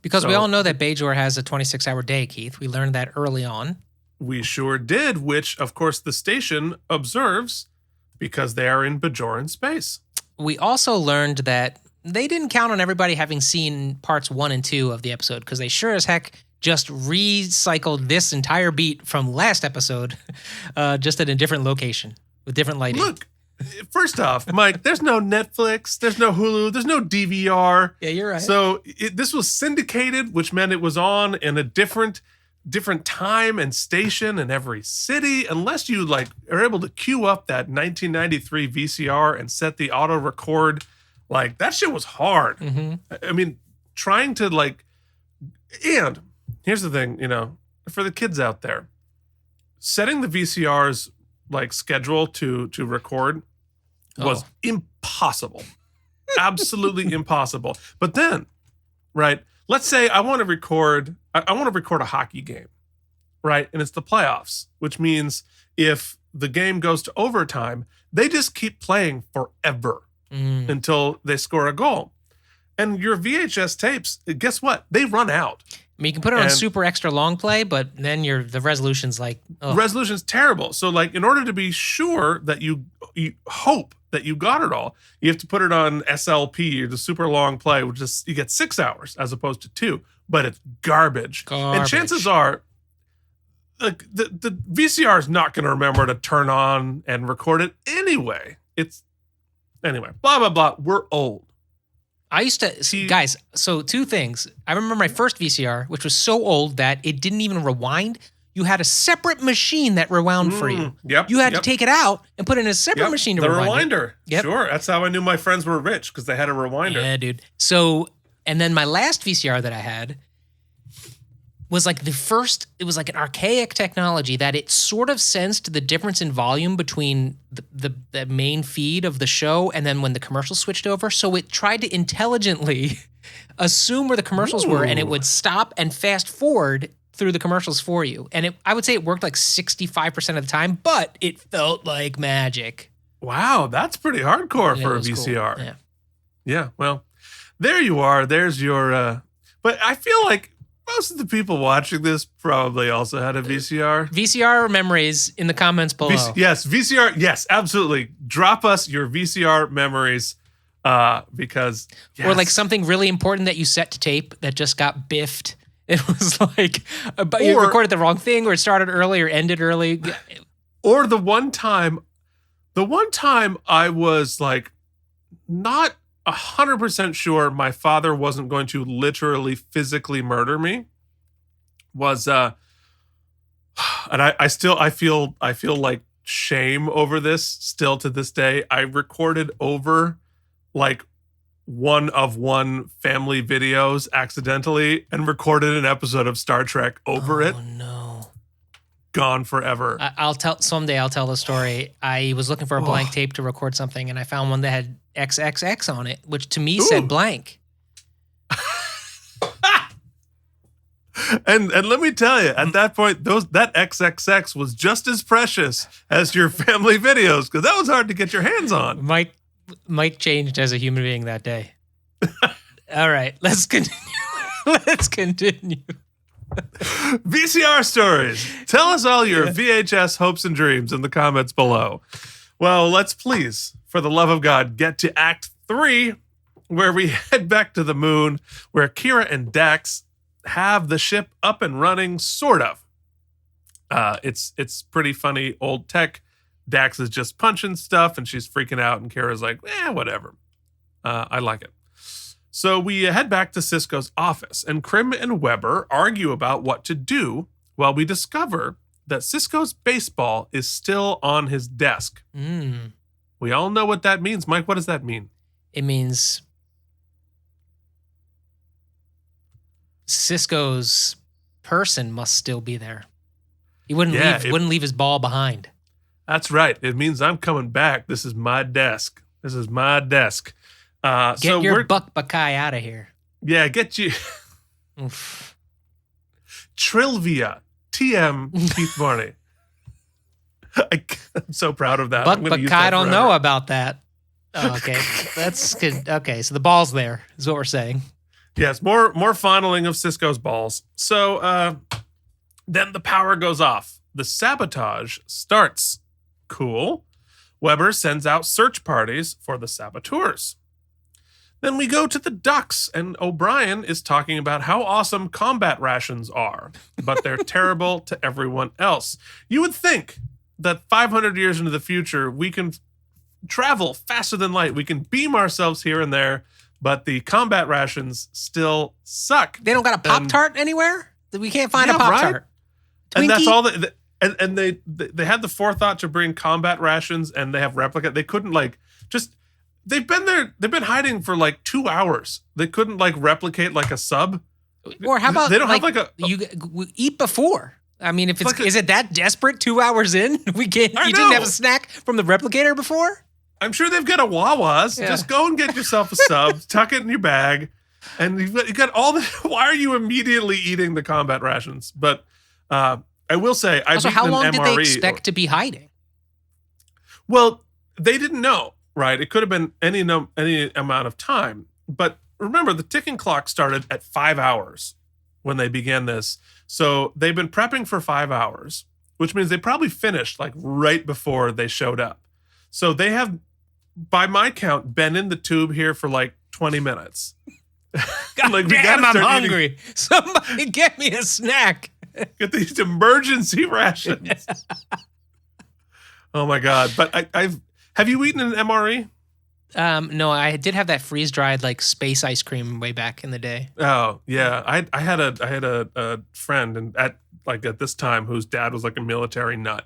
Because we all know that Bajor has a 26-hour day, Keith. We learned that early on. We sure did, which, of course, the station observes because they are in Bajoran space. We also learned that they didn't count on everybody having seen parts 1 and 2 of the episode, because they sure as heck just recycled this entire beat from last episode, just at a different location with different lighting. Look, first off, Mike, there's no Netflix, there's no Hulu, there's no DVR. Yeah, you're right. So this was syndicated, which meant it was on in a different time and station in every city. Unless you like are able to queue up that 1993 VCR and set the auto record, like that shit was hard. Mm-hmm. I mean, trying to like, and here's the thing, for the kids out there, setting the VCR's like schedule to record was impossible. Absolutely impossible. But then, right, let's say I want to record a hockey game, right? And it's the playoffs, which means if the game goes to overtime, they just keep playing forever until they score a goal. And your VHS tapes, guess what? They run out. I mean, you can put it on super extra long play, but then the resolution's like... ugh. Resolution's terrible. So, like, in order to be sure that you hope that you got it all, you have to put it on SLP, or the super long play, which is, you get 6 hours as opposed to 2, but it's garbage. And chances are, like, the VCR is not going to remember to turn on and record it anyway. Anyway, blah, blah, blah. We're old. I used to, guys, so 2 things. I remember my first VCR, which was so old that it didn't even rewind. You had a separate machine that rewound for you. Yep. You had to take it out and put it in a separate machine to rewind. The rewinder. Yep. Sure. That's how I knew my friends were rich, because they had a rewinder. Yeah, dude. So, and then my last VCR that I had was like it was like an archaic technology that it sort of sensed the difference in volume between the main feed of the show and then when the commercials switched over. So it tried to intelligently assume where the commercials were, and it would stop and fast forward through the commercials for you. And I would say it worked like 65% of the time, but it felt like magic. Wow, that's pretty hardcore for a VCR. Cool. Yeah, well, there you are. There's your... but I feel like most of the people watching this probably also had a VCR. VCR memories in the comments below. Yes, VCR. Yes, absolutely. Drop us your VCR memories because... Yes. Or like something really important that you set to tape that just got biffed. It was like you recorded the wrong thing, or it started early or ended early. Or the one time I was like not 100% sure my father wasn't going to literally physically murder me was and I feel like shame over this still to this day. I recorded over like one family videos accidentally and recorded an episode of Star Trek over it. Oh no. Gone forever. Someday I'll tell the story. I was looking for a blank tape to record something, and I found one that had XXX on it, which to me said blank. And let me tell you, at that point, that XXX was just as precious as your family videos, because that was hard to get your hands on. Mike changed as a human being that day. All right, let's continue. VCR stories. Tell us all your VHS hopes and dreams in the comments below. Well, let's please, for the love of God, get to Act 3, where we head back to the moon, where Kira and Dax have the ship up and running, sort of. It's pretty funny old tech. Dax is just punching stuff, and she's freaking out, and Kira's like, whatever. I like it. So we head back to Sisko's office, and Krim and Weber argue about what to do while we discover that Sisko's baseball is still on his desk. We all know what that means. Mike, what does that mean? It means Sisko's person must still be there. He wouldn't leave his ball behind. That's right. It means I'm coming back. This is my desk. Get your Buck Buckeye out of here. Yeah, get you. Oof. Trilvia. TM Keith Varney. I'm so proud of that. Buck Buckeye, I don't know about that. Oh, okay, that's good. Okay, so the ball's there is what we're saying. Yes, more fondling of Cisco's balls. So then the power goes off. The sabotage starts. Cool. Weber sends out search parties for the saboteurs. Then we go to the Ducks, and O'Brien is talking about how awesome combat rations are, but they're terrible to everyone else. You would think that 500 years into the future, we can travel faster than light. We can beam ourselves here and there, but the combat rations still suck. They don't got a Pop-Tart anywhere? We can't find a Pop-Tart. Right? And that's all and they had the forethought to bring combat rations, and they have replica. They couldn't they've been hiding for like 2 hours. They couldn't replicate like a sub. Or how about they don't have you eat before? I mean, if it's is it that desperate 2 hours in? You didn't have a snack from the replicator before? I'm sure they've got a Wawa's. Yeah. Just go and get yourself a sub, tuck it in your bag, and you got all the. Why are you immediately eating the combat rations? But I will say, also, how long did they expect to be hiding? Well, they didn't know, right? It could have been any amount of time. But remember, the ticking clock started at 5 hours when they began this. So they've been prepping for 5 hours, which means they probably finished right before they showed up. So they have, by my count, been in the tube here for 20 minutes. God damn, I'm hungry. Somebody get me a snack. Get these emergency rations. Oh my God. But have you eaten an MRE? No, I did have that freeze dried space ice cream way back in the day. Oh yeah. I had a friend at this time whose dad was a military nut.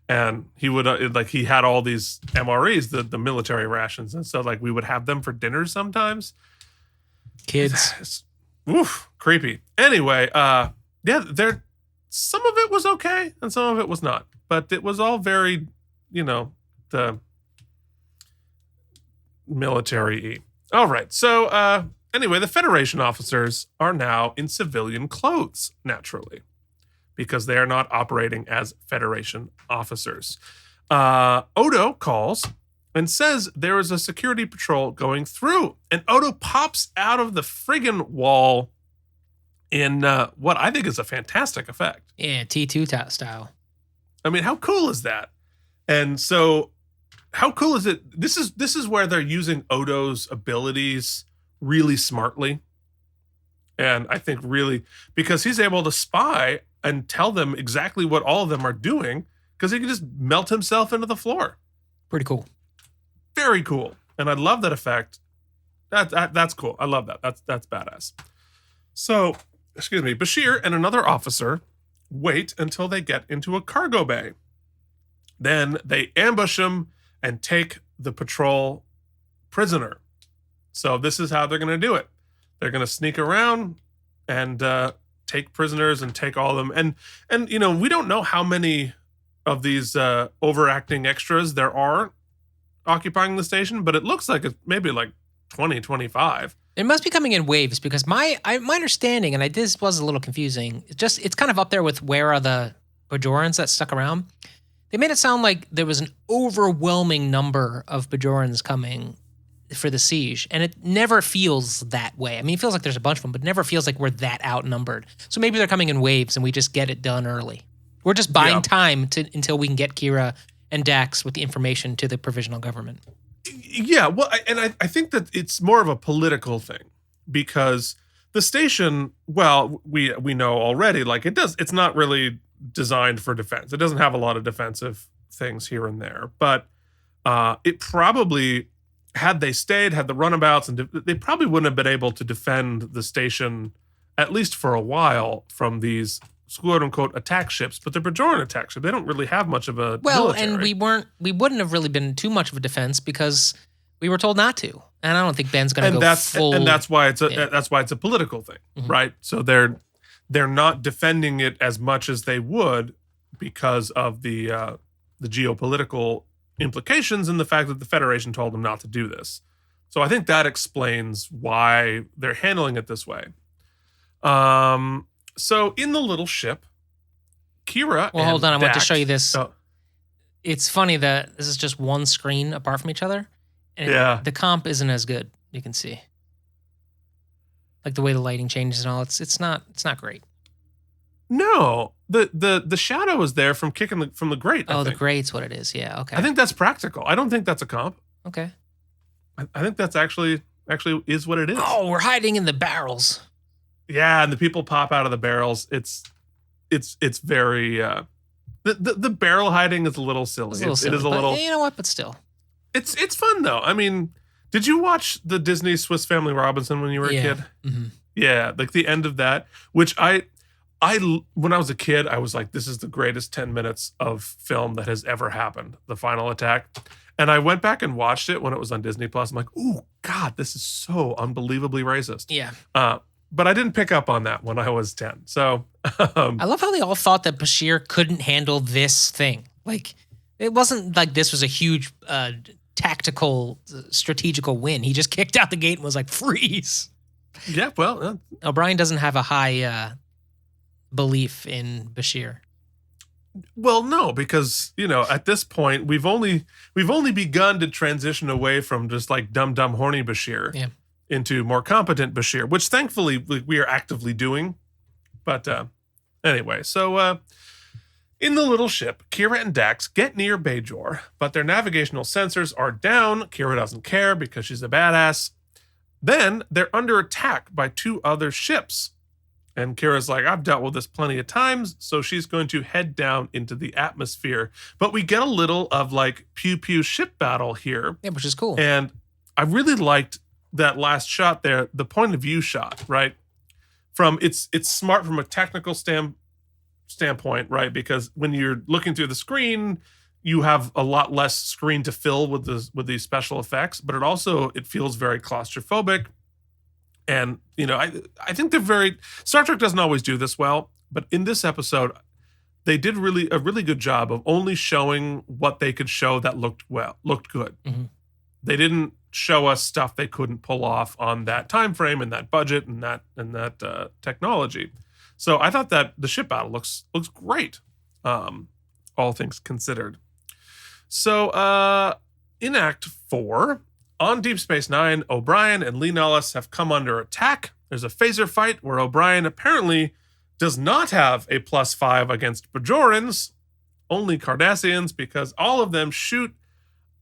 And he would he had all these MREs, the military rations. And so we would have them for dinner sometimes. Kids. Oof, creepy. Anyway, yeah, some of it was okay and some of it was not. But it was all very, the military-y. All right. So anyway, the Federation officers are now in civilian clothes, naturally, because they are not operating as Federation officers. Odo calls and says there is a security patrol going through. And Odo pops out of the friggin' wall in what I think is a fantastic effect. Yeah, T2 style. I mean, how cool is that? And so how cool is it? This is where they're using Odo's abilities really smartly. And I think really because he's able to spy and tell them exactly what all of them are doing because he can just melt himself into the floor. Pretty cool. Very cool. And I love that effect. That's cool. I love that. That's badass. So, excuse me, Bashir and another officer wait until they get into a cargo bay. Then they ambush him and take the patrol prisoner. So this is how they're going to do it. They're going to sneak around and take prisoners and take all of them. And we don't know how many of these overacting extras there are occupying the station, but it looks like it's maybe 20, 25. It must be coming in waves because my understanding, and this was a little confusing, it's kind of up there with where are the Bajorans that stuck around. They made it sound like there was an overwhelming number of Bajorans coming for the siege, and it never feels that way. I mean, it feels like there's a bunch of them, but it never feels like we're that outnumbered. So maybe they're coming in waves and we just get it done early. We're just buying time until we can get Kira and Dax with the information to the provisional government. Yeah, well, I think that it's more of a political thing because the station, well, we know already, it's not really designed for defense. It doesn't have a lot of defensive things here and there, but it probably, had they stayed, had the runabouts, and they probably wouldn't have been able to defend the station, at least for a while, from these quote-unquote attack ships, but they're Bajoran attack ships. They don't really have much of a military. And we wouldn't have really been too much of a defense because we were told not to. And I don't think Ben's going to go full. And that's why it's a political thing, right? So they're not defending it as much as they would because of the geopolitical implications and the fact that the Federation told them not to do this. So I think that explains why they're handling it this way. So in the little ship, Kira. Well, hold on. I want to show you this. Oh. It's funny that this is just one screen apart from each other. And the comp isn't as good. You can see, like the way the lighting changes and all. It's not great. No, the shadow is there from kicking from the grate. Oh, the grate's what it is. Yeah. Okay. I think that's practical. I don't think that's a comp. Okay. I think that's actually is what it is. Oh, we're hiding in the barrels. Yeah, and the people pop out of the barrels. It's very the barrel hiding is a little silly. It is a little. You know what? But still, it's fun though. I mean, did you watch the Disney Swiss Family Robinson when you were a kid? Mm-hmm. Yeah, like the end of that, which I when I was a kid, I was like, this is the greatest 10 minutes of film that has ever happened. The final attack. And I went back and watched it when it was on Disney Plus. I'm like, oh God, this is so unbelievably racist. Yeah. But I didn't pick up on that when I was 10. So I love how they all thought that Bashir couldn't handle this thing. Like, it wasn't like this was a huge tactical, strategical win. He just kicked out the gate and was like, freeze. Yeah, well. O'Brien doesn't have a high belief in Bashir. Well, no, because, at this point, we've only begun to transition away from just like dumb, horny Bashir into more competent Bashir, which thankfully we are actively doing. But anyway, so in the little ship, Kira and Dax get near Bajor, but their navigational sensors are down. Kira doesn't care because she's a badass. Then they're under attack by 2 other ships. And Kira's like, I've dealt with this plenty of times, so she's going to head down into the atmosphere. But we get a little of like pew ship battle here. Yeah, which is cool. And I really liked that last shot there, the point of view shot, right? It's smart from a technical standpoint, right? Because when you're looking through the screen, you have a lot less screen to fill with these special effects, but it feels very claustrophobic. And, I think they're Star Trek doesn't always do this well, but in this episode, they did a really good job of only showing what they could show that looked good. Mm-hmm. They didn't show us stuff they couldn't pull off on that time frame and that budget and that technology. So I thought that the ship battle looks great, all things considered. So in Act 4, on Deep Space Nine, O'Brien and Lee Nellis have come under attack. There's a phaser fight where O'Brien apparently does not have a +5 against Bajorans, only Cardassians, because all of them shoot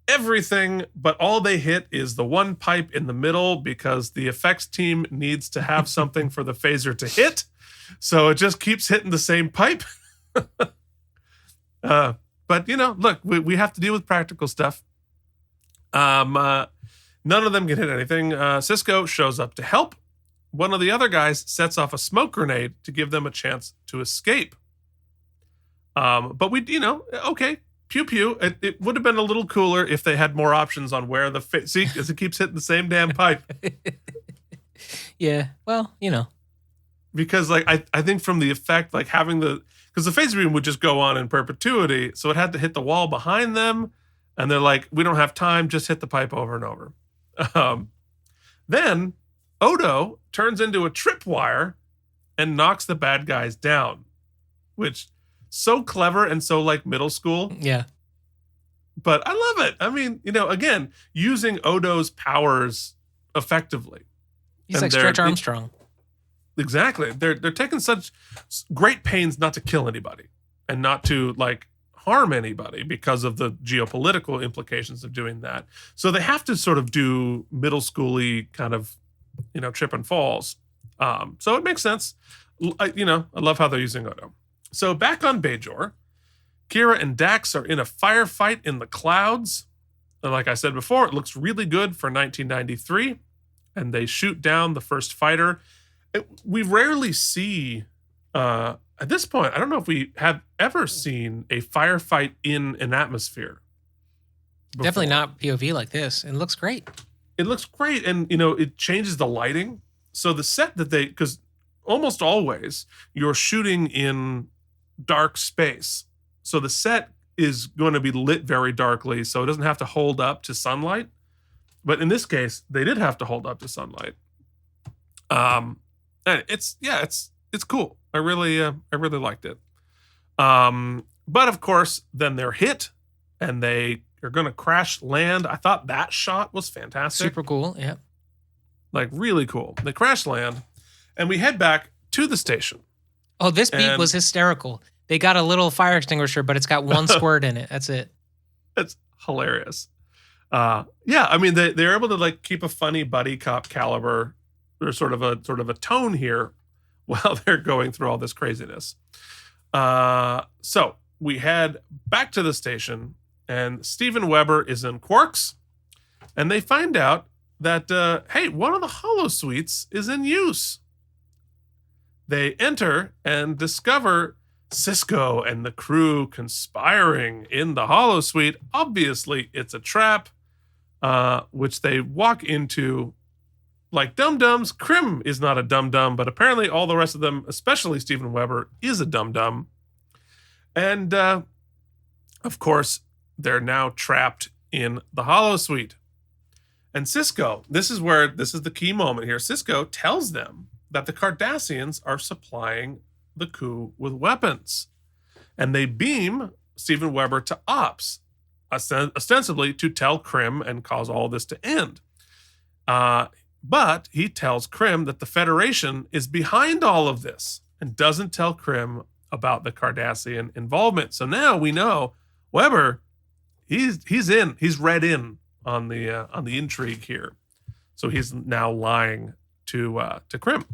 everything, but all they hit is the one pipe in the middle because the effects team needs to have something for the phaser to hit. So it just keeps hitting the same pipe. But, look, we have to deal with practical stuff. None of them can hit anything. Cisco shows up to help. One of the other guys sets off a smoke grenade to give them a chance to escape. But okay, pew. It would have been a little cooler if they had more options on where see, as it keeps hitting the same damn pipe. Yeah, well, Because I think from the effect, like having because the phaser beam would just go on in perpetuity, so it had to hit the wall behind them. And they're like, we don't have time, just hit the pipe over and over. Then Odo turns into a tripwire and knocks the bad guys down, which so clever and so like middle school. Yeah. But I love it. I mean, again, using Odo's powers effectively. He's like Stretch Armstrong. Exactly. They're taking such great pains not to kill anybody and not to like harm anybody because of the geopolitical implications of doing that. So they have to sort of do middle schooly kind of, trip and falls. So it makes sense. I love how they're using Odo. So back on Bajor, Kira and Dax are in a firefight in the clouds. And like I said before, it looks really good for 1993. And they shoot down the first fighter. We rarely see, at this point, I don't know if we have ever seen a firefight in an atmosphere before. Definitely not POV like this. It looks great. It looks great. And, it changes the lighting. So the set because almost always you're shooting in dark space. So the set is going to be lit very darkly. So it doesn't have to hold up to sunlight. But in this case, they did have to hold up to sunlight. And it's cool. I really liked it. But of course, then they're hit and they are going to crash land. I thought that shot was fantastic. Super cool. Yeah. Like really cool. They crash land and we head back to the station. Oh, this beat was hysterical. They got a little fire extinguisher, but it's got one squirt in it. That's it. It's hilarious. Yeah, I mean they're able to like keep a funny buddy cop caliber or sort of a tone here while they're going through all this craziness. So we head back to the station and Steven Weber is in Quark's and they find out that, hey, one of the holosuites is in use. They enter and discover Sisko and the crew conspiring in the holosuite. Obviously, it's a trap, which they walk into like dum-dums. Krim is not a dum-dum, but apparently all the rest of them, especially Steven Weber, is a dum-dum. And, of course, they're now trapped in the holosuite. And Sisko, this is the key moment here. Sisko tells them that the Cardassians are supplying the coup with weapons. And they beam Steven Weber to Ops, ostensibly to tell Krim and cause all this to end. But he tells Krim that the Federation is behind all of this and doesn't tell Krim about the Cardassian involvement. So now we know Weber, he's read in on the intrigue here. So he's now lying to Krim.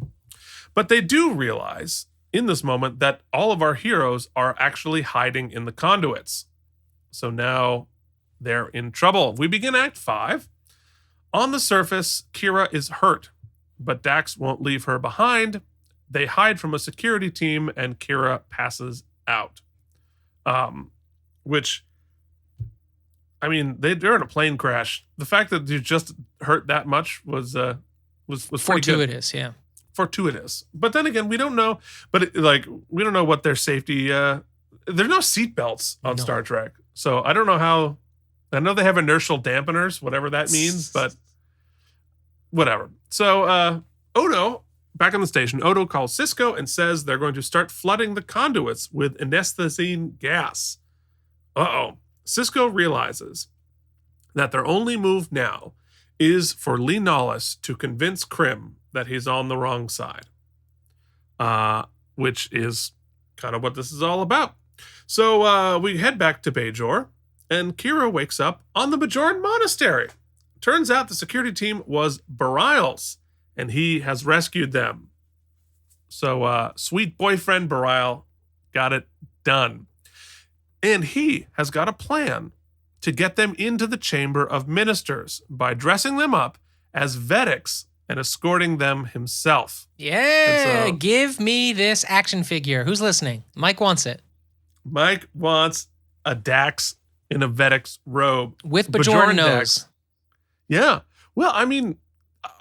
But they do realize in this moment that all of our heroes are actually hiding in the conduits. So now they're in trouble. We begin Act 5. On the surface, Kira is hurt, but Dax won't leave her behind. They hide from a security team and Kira passes out. Which, I mean, they're in a plane crash. The fact that you just hurt that much was fortuitous, yeah. Fortuitous. But then again, we don't know. But we don't know what their safety. There's no seatbelts on Star Trek, so I don't know how. I know they have inertial dampeners, whatever that means, but whatever. So Odo, back on the station, Odo calls Sisko and says they're going to start flooding the conduits with anethrazine gas. Sisko realizes that their only move now is for Lee Nollis to convince Krim that he's on the wrong side, which is kind of what this is all about. So we head back to Bajor, and Kira wakes up on the Bajoran monastery. Turns out the security team was Bareilles, and he has rescued them. So sweet boyfriend Bareil got it done. And he has got a plan to get them into the Chamber of Ministers by dressing them up as Vedeks and escorting them himself. Yeah, so, give me this action figure. Who's listening? Mike wants it. Mike wants a Dax in a Vedek's robe. With Bajoran nose. Dax. Yeah. Well, I mean,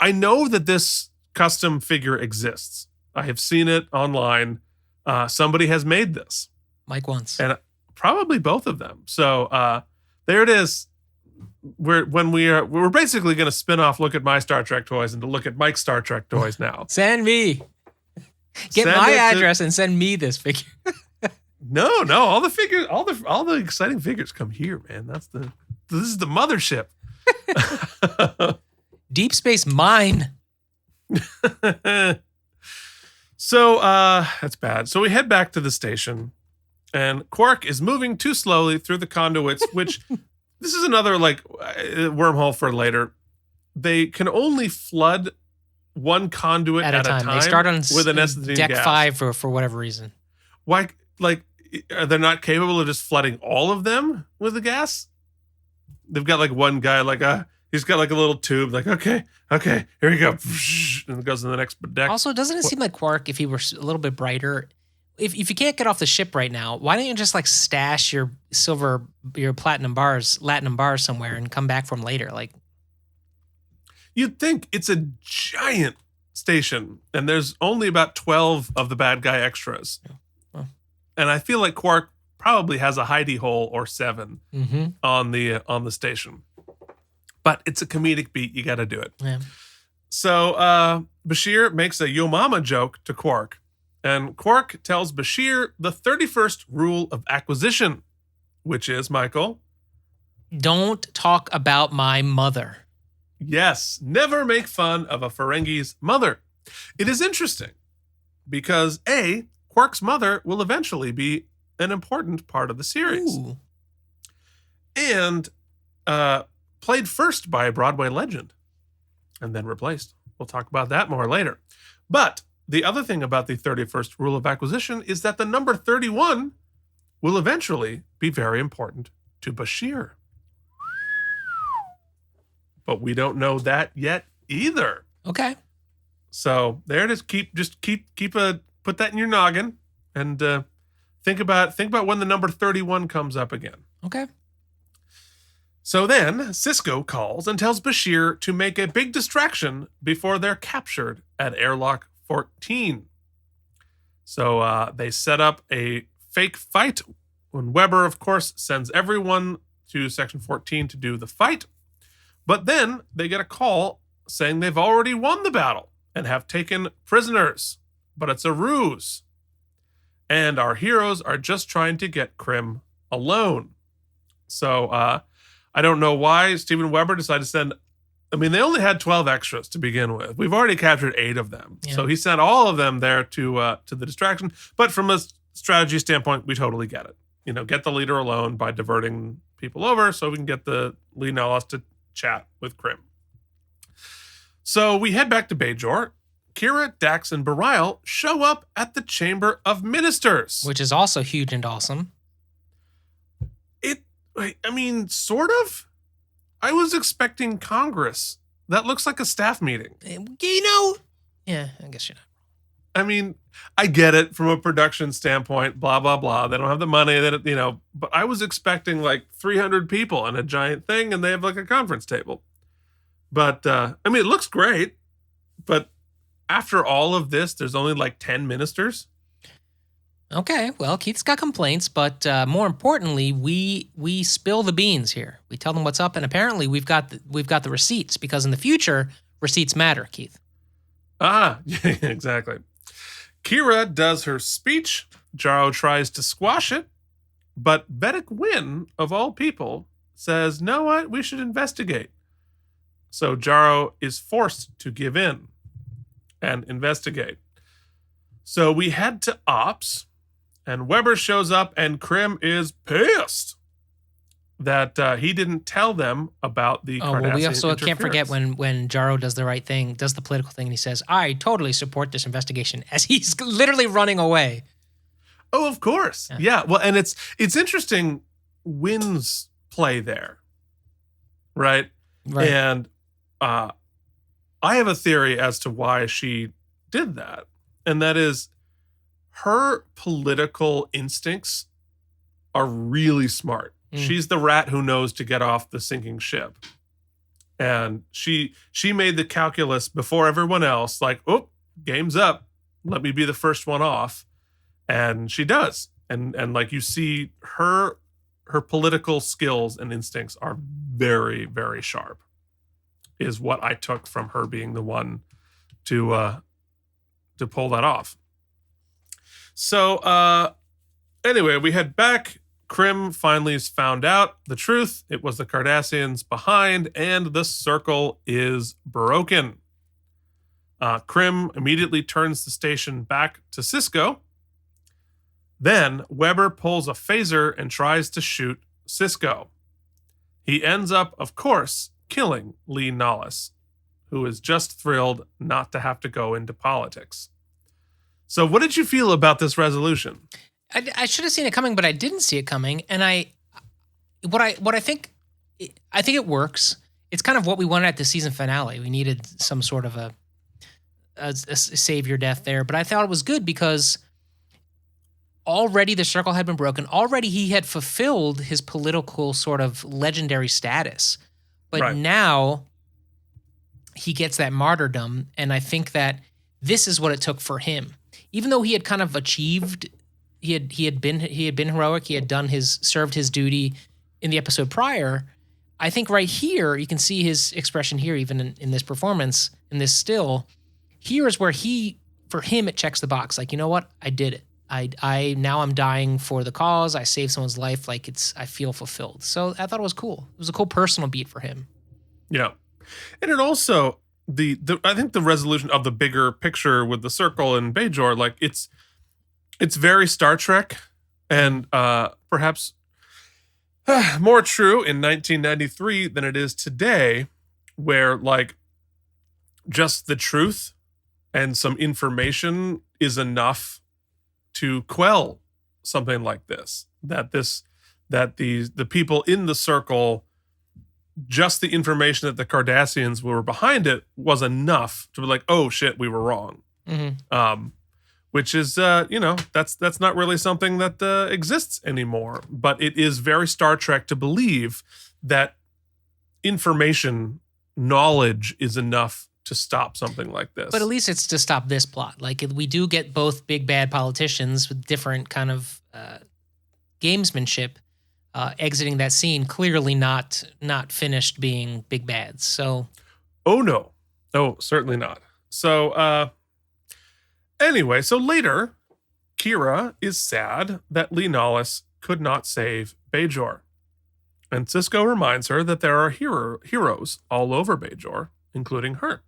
I know that this custom figure exists. I have seen it online. Somebody has made this. Mike wants. And probably both of them. So there it is. We're basically going to spin off Look at My Star Trek Toys and to Look at Mike's Star Trek Toys now. Send me. Get my address and send me this figure. No, all the figures, all the exciting figures come here, man. This is the mothership. Deep Space Mine. So that's bad. So we head back to the station, and Quark is moving too slowly through the conduits, which this is another wormhole for later. They can only flood one conduit at a time. They start on with an deck gas. 5 for whatever reason. Why? Are they not capable of just flooding all of them with the gas? They've got one guy he's got a little tube. Okay, here we go, and it goes to the next deck. Also, doesn't it seem like Quark, if he were a little bit brighter, if you can't get off the ship right now, why don't you just stash your latinum bars somewhere and come back from later? You'd think it's a giant station, and there's only about 12 of the bad guy extras. Yeah. Well. And I feel like Quark probably has a hidey hole or 7 on the station. But it's a comedic beat. You got to do it. Yeah. So Bashir makes a yo mama joke to Quark. And Quark tells Bashir the 31st rule of acquisition, which is, Michael, don't talk about my mother. Yes, never make fun of a Ferengi's mother. It is interesting because A, Quark's mother will eventually be an important part of the series. Ooh. And played first by a Broadway legend and then replaced. We'll talk about that more later. But the other thing about the 31st rule of acquisition is that the number 31 will eventually be very important to Bashir. But we don't know that yet either. Okay. So there it is. Put that in your noggin and think about when the number 31 comes up again. Okay. So then Sisko calls and tells Bashir to make a big distraction before they're captured at airlock 14. So they set up a fake fight when Weber, of course, sends everyone to Section 14 to do the fight. But then they get a call saying they've already won the battle and have taken prisoners. But it's a ruse. And our heroes are just trying to get Krim alone. So I don't know why Steven Weber decided to send... they only had 12 extras to begin with. We've already captured 8 of them. Yeah. So he sent all of them there to the distraction. But from a strategy standpoint, we totally get it. Get the leader alone by diverting people over so we can get the Lee Nallas to chat with Krim. So we head back to Bajor. Kira, Dax, and Bareil show up at the Chamber of Ministers. Which is also huge and awesome. Sort of. I was expecting Congress. That looks like a staff meeting. Yeah, I guess you're not. I get it from a production standpoint, blah, blah, blah. They don't have the money, but I was expecting like 300 people and a giant thing, and they have like a conference table. But, it looks great. But after all of this, there's only like 10 ministers. Okay, well, Keith's got complaints, but more importantly, we spill the beans here. We tell them what's up, and apparently we've got the receipts, because in the future, receipts matter, Keith. Yeah, exactly. Kira does her speech. Jaro tries to squash it, but Vedek Wynn, of all people, says, "No, what? We should investigate." So Jaro is forced to give in and investigate. So we head to Ops. And Weber shows up, and Krim is pissed that he didn't tell them about the Cardassian well, we also interference. can't forget when Jaro does the right thing, does the political thing, and he says, "I totally support this investigation," as he's literally running away. Oh, of course. Yeah. Well, and it's interesting Wynn's play there, right? Right. And I have a theory as to why she did that, and that is, her political instincts are really smart. She's the rat who knows to get off the sinking ship. And she made the calculus before everyone else, like, oh, game's up. Let me be the first one off. And she does. And like you see, her political skills and instincts are very, very sharp, is what I took from her being the one to pull that off. So, anyway, we head back. Krim finally has found out the truth. It was the Cardassians behind, and the circle is broken. Krim immediately turns the station back to Sisko. Then Weber pulls a phaser and tries to shoot Sisko. He ends up, of course, killing Lee Nallas, who is just thrilled not to have to go into politics. So what did you feel about this resolution? I should have seen it coming, but I didn't see it coming. And I think it works. It's kind of what we wanted at the season finale. We needed some sort of a savior death there. But I thought it was good because already the circle had been broken. Already he had fulfilled his political sort of legendary status. But now he gets that martyrdom. And I think that this is what it took for him. Even though he had kind of achieved, he had been heroic, he had served his duty in the episode prior, I think right here, you can see his expression here, even in this performance, in this still. Here is where for him, it checks the box. Like, you know what? I did it. Now I'm dying for the cause. I saved someone's life. Like I feel fulfilled. So I thought it was cool. It was a cool personal beat for him. Yeah. And it also, I think the resolution of the bigger picture with the circle and Bajor, like it's very Star Trek and perhaps more true in 1993 than it is today, where like just the truth and some information is enough to quell something like this. That the people in the circle, just the information that the Cardassians were behind it was enough to be like, oh shit, we were wrong. Mm-hmm. Which is, that's not really something that exists anymore. But it is very Star Trek to believe that information, knowledge is enough to stop something like this. But at least it's to stop this plot. Like, we do get both big bad politicians with different kind of gamesmanship exiting that scene, clearly not finished being big bads. So, oh no, certainly not. So, anyway, so later, Kira is sad that Lenalis could not save Bajor, and Cisco reminds her that there are heroes all over Bajor, including her.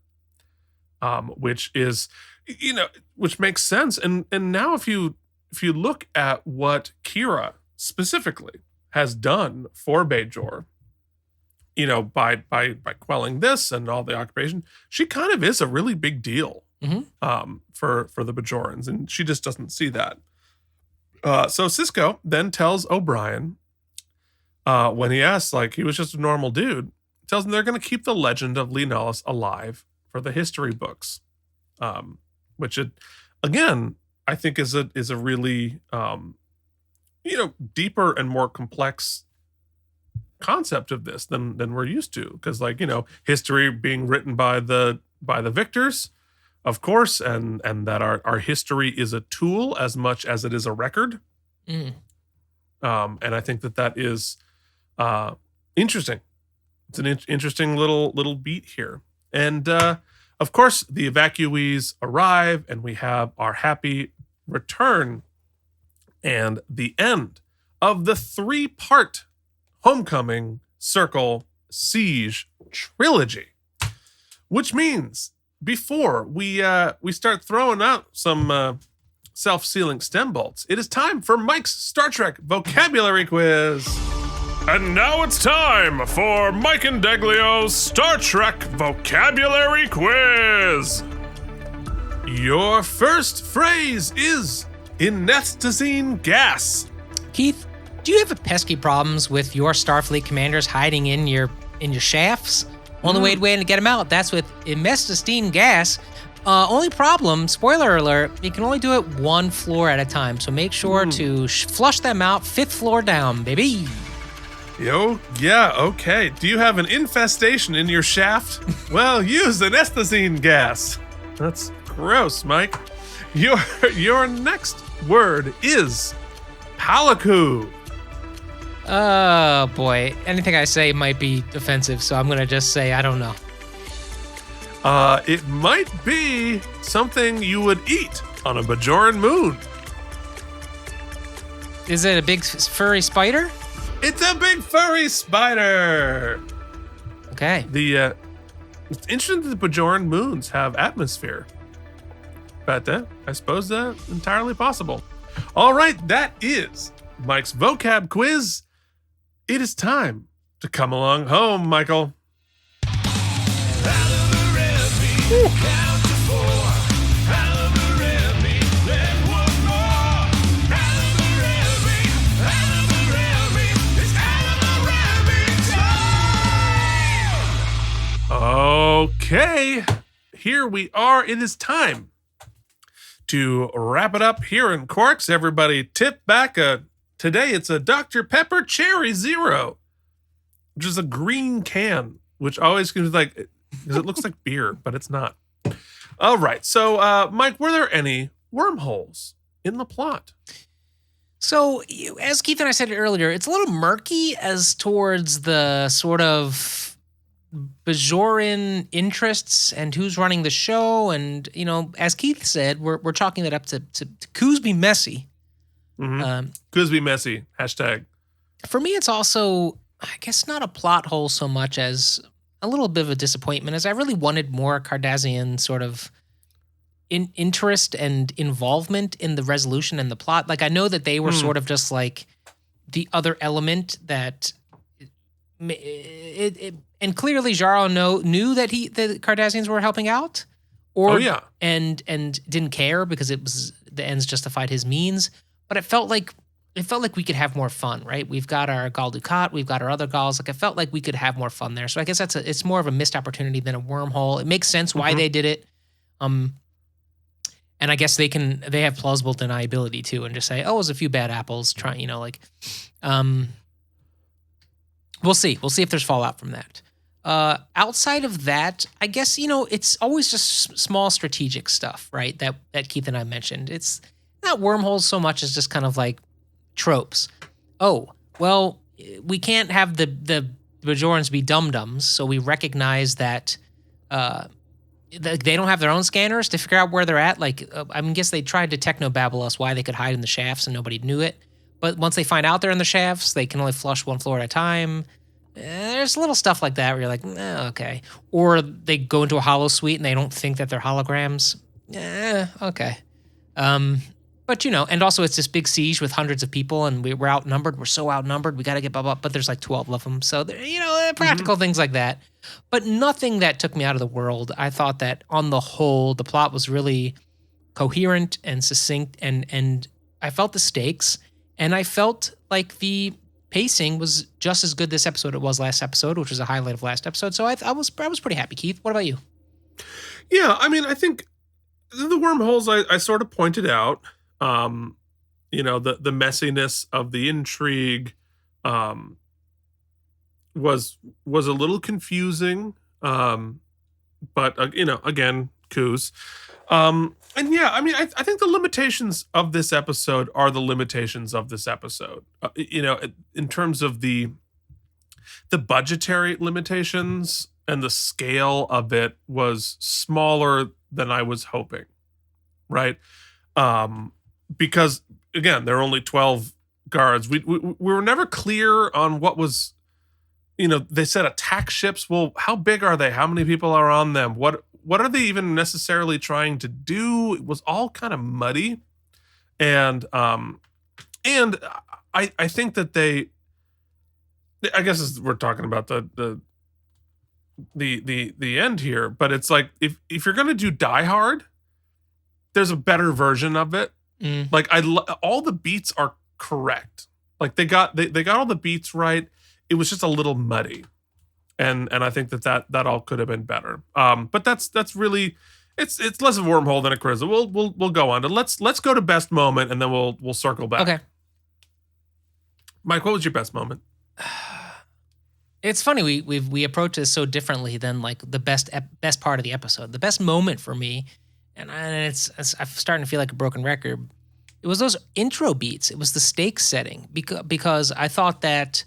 Which is, which makes sense. And now if you look at what Kira specifically has done for Bajor, by quelling this and all the occupation, she kind of is a really big deal for the Bajorans, and she just doesn't see that. So Cisco then tells O'Brien, when he asks, like, he was just a normal dude, tells him they're going to keep the legend of Lenalis alive for the history books, which again I think is a really deeper and more complex concept of this than we're used to, because history being written by the victors, of course, and that our history is a tool as much as it is a record. And I think that is interesting. It's an interesting little beat here. And, of course, the evacuees arrive, and we have our happy return and the end of the 3-part Homecoming, Circle, Siege trilogy. Which means, before we start throwing out some self-sealing stem bolts, it is time for Mike's Star Trek vocabulary quiz. And now it's time for Mike and Deglio's Star Trek Vocabulary Quiz. Your first phrase is inesthazine gas. Keith, do you have pesky problems with your Starfleet commanders hiding in your shafts? Only way to get them out, that's with inesthazine gas. Only problem, spoiler alert, you can only do it 1 floor at a time, so make sure to flush them out 5th floor down, baby. Yo, yeah, okay. Do you have an infestation in your shaft? Well, use inesthazine gas. That's gross, Mike. Your next word is palaku. Oh, boy. Anything I say might be offensive, so I'm going to just say I don't know. It might be something you would eat on a Bajoran moon. Is it a big furry spider? It's a big furry spider. Okay. It's interesting that the Bajoran moons have atmosphere. But I suppose that's entirely possible. All right, that is Mike's vocab quiz. It is time to come along home, Michael. Count to 4. AllamaEmmies, then one more. AllamaEmmies, it's AllamaEmmies time. Okay, here we are. It is time to wrap it up here in Quarks. Everybody tip back. Today it's a Dr. Pepper Cherry Zero, which is a green can, which always seems like, because it looks like beer, but it's not. All right. So, Mike, were there any wormholes in the plot? So, as Keith and I said earlier, it's a little murky as towards the sort of Bajoran interests and who's running the show. And, as Keith said, we're chalking that up to Coosby messy. Mm-hmm. Coosby messy, hashtag. For me, it's also, I guess, not a plot hole so much as a little bit of a disappointment, as I really wanted more Cardassian sort of interest and involvement in the resolution and the plot. Like, I know that they were sort of just like the other element that and clearly Jaro knew that the Cardassians were helping out, or and didn't care because it was the ends justified his means. But it felt like we could have more fun, right? We've got our Gul Dukat, we've got our other Gauls. Like, I felt like we could have more fun there. So I guess it's more of a missed opportunity than a wormhole. It makes sense why they did it. And I guess they have plausible deniability too, and just say, oh, it was a few bad apples. We'll see. We'll see if there's fallout from that. Outside of that, I guess, it's always just small strategic stuff, right? That Keith and I mentioned. It's not wormholes so much as just kind of like tropes. Oh, well, we can't have the Bajorans be dum-dums, so we recognize that they don't have their own scanners to figure out where they're at. Like, I guess they tried to technobabble us why they could hide in the shafts and nobody knew it. But once they find out they're in the shafts, they can only flush one floor at a time. There's little stuff like that where you're like, okay. Or they go into a holo suite and they don't think that they're holograms. Okay. But, and also it's this big siege with hundreds of people and we're outnumbered. We're so outnumbered. We got to get up, but there's like 12 of them. So, practical things like that. But nothing that took me out of the world. I thought that on the whole, the plot was really coherent and succinct, and I felt the stakes, and I felt like the pacing was just as good this episode it was last episode, which was a highlight of last episode. So I was pretty happy. Keith, what about you? Yeah, I think the wormholes I sort of pointed out. The messiness of the intrigue was a little confusing, but again, coos. And yeah, I think the limitations of this episode are the limitations of this episode. In terms of the budgetary limitations and the scale of it was smaller than I was hoping, right? Because again, there are only 12 guards. We were never clear on what was, they said attack ships. Well, how big are they? How many people are on them? What are they even necessarily trying to do? It was all kind of muddy. And I think that I guess we're talking about the end here, but it's like, if you're going to do Die Hard, there's a better version of it. Like, all the beats are correct. Like, they got all the beats right. It was just a little muddy, and I think that all could have been better. But that's really it's less of a wormhole than a charisma. We'll go on to let's go to best moment, and then we'll circle back. Okay, Mike, what was your best moment? It's funny we approach this so differently than like the best part of the episode. The best moment for me. And I'm starting to feel like a broken record. It was those intro beats. It was the stakes setting because I thought that,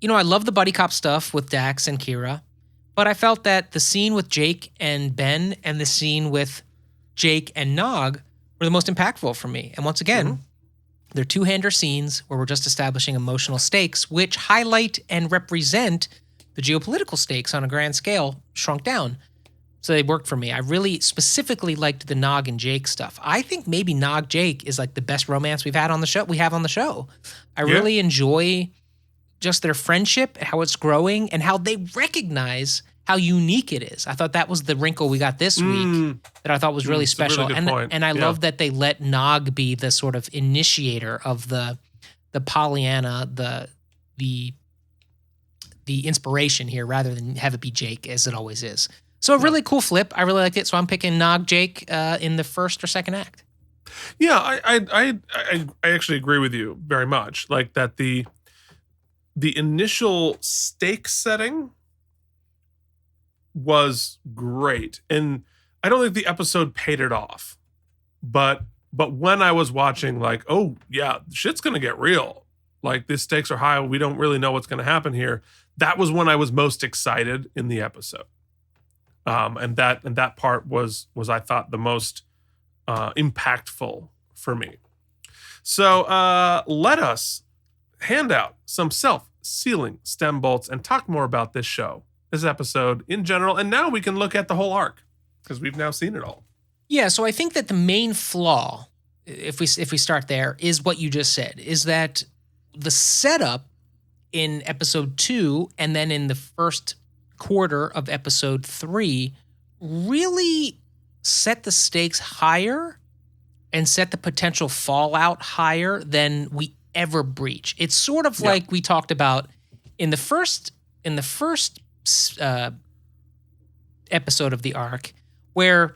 I love the buddy cop stuff with Dax and Kira, but I felt that the scene with Jake and Ben and the scene with Jake and Nog were the most impactful for me. And once again, they're two-hander scenes where we're just establishing emotional stakes, which highlight and represent the geopolitical stakes on a grand scale shrunk down. So they worked for me. I really specifically liked the Nog and Jake stuff. I think maybe Nog Jake is like the best romance we have on the show. I really enjoy just their friendship, how it's growing, and how they recognize how unique it is. I thought that was the wrinkle we got this week that I thought was really special. Really good point. And I love that they let Nog be the sort of initiator of the Pollyanna, the inspiration here, rather than have it be Jake as it always is. So a really cool flip. I really liked it. So I'm picking Nog Jake in the first or second act. Yeah, I actually agree with you very much. Like that the initial stake setting was great, and I don't think the episode paid it off, but But when I was watching, like, oh yeah, shit's gonna get real. Like, the stakes are high. We don't really know what's gonna happen here. That was when I was most excited in the episode. And that part was I thought the most impactful for me. So let us hand out some self-sealing stem bolts and talk more about this show, this episode in general. And now we can look at the whole arc because we've now seen it all. Yeah, so I think that the main flaw, if we start there, is what you just said, is that the setup in episode 2 and then in the first quarter of episode 3 really set the stakes higher and set the potential fallout higher than we ever breach. It's sort of like we talked about in the first episode of the arc, where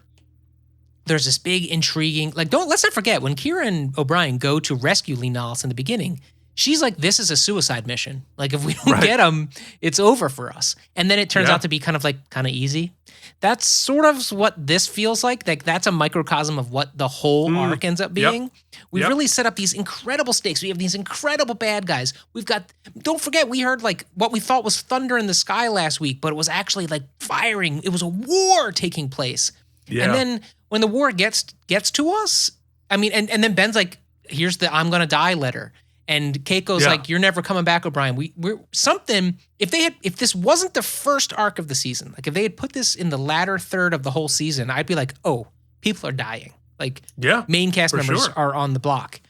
there's this big intriguing, like, let's not forget when Kira and O'Brien go to rescue Lee Nallis in the beginning, she's like, this is a suicide mission. Like, if we don't get him, it's over for us. And then it turns out to be kind of easy. That's sort of what this feels like. Like, that's a microcosm of what the whole arc ends up being. We've really set up these incredible stakes. We have these incredible bad guys. We've got, don't forget, we heard like what we thought was thunder in the sky last week, but it was actually like firing. It was a war taking place. Yeah. And then when the war gets to us, I mean, and then Ben's like, here's the I'm gonna die letter. And Keiko's like, you're never coming back, O'Brien. We're something, if this wasn't the first arc of the season, like if they had put this in the latter third of the whole season, I'd be like, oh, people are dying. Like, main cast members are on the block.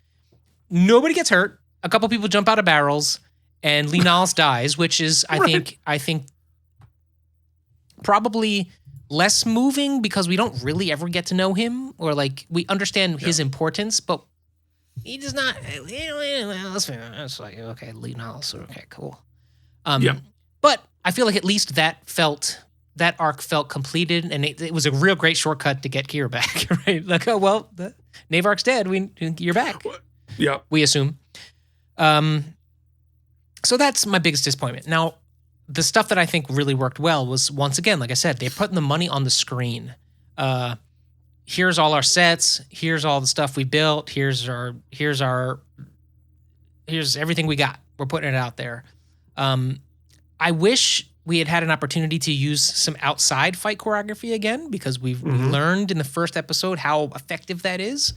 Nobody gets hurt. A couple people jump out of barrels, and Lee Nallis dies, which is, I think probably less moving because we don't really ever get to know him, or like we understand his importance, but he does not. It's like, okay, Lee Nallis, okay, cool. But I feel like at least that arc felt completed, and it was a real great shortcut to get Kira back, right? Like, oh well, Nave arc's dead. You're back. Yeah, we assume. So that's my biggest disappointment. Now, the stuff that I think really worked well was, once again, like I said, they're putting the money on the screen. Here's all our sets. Here's all the stuff we built. Here's everything we got. We're putting it out there. I wish we had an opportunity to use some outside fight choreography again, because we learned in the first episode how effective that is.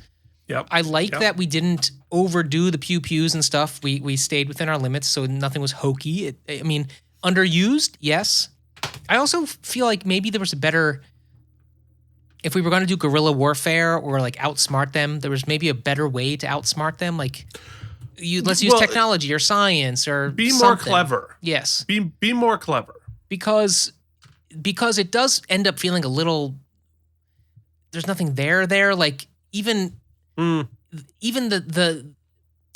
Yep. I like that we didn't overdo the pew-pews and stuff. We stayed within our limits, so nothing was hokey. I mean, underused, yes. I also feel like maybe there was a better, if we were going to do guerrilla warfare or like outsmart them, there was maybe a better way to outsmart them. Like, let's use technology or science or be something. More clever. Yes. Be more clever. Because it does end up feeling a little, there's nothing there. Like, even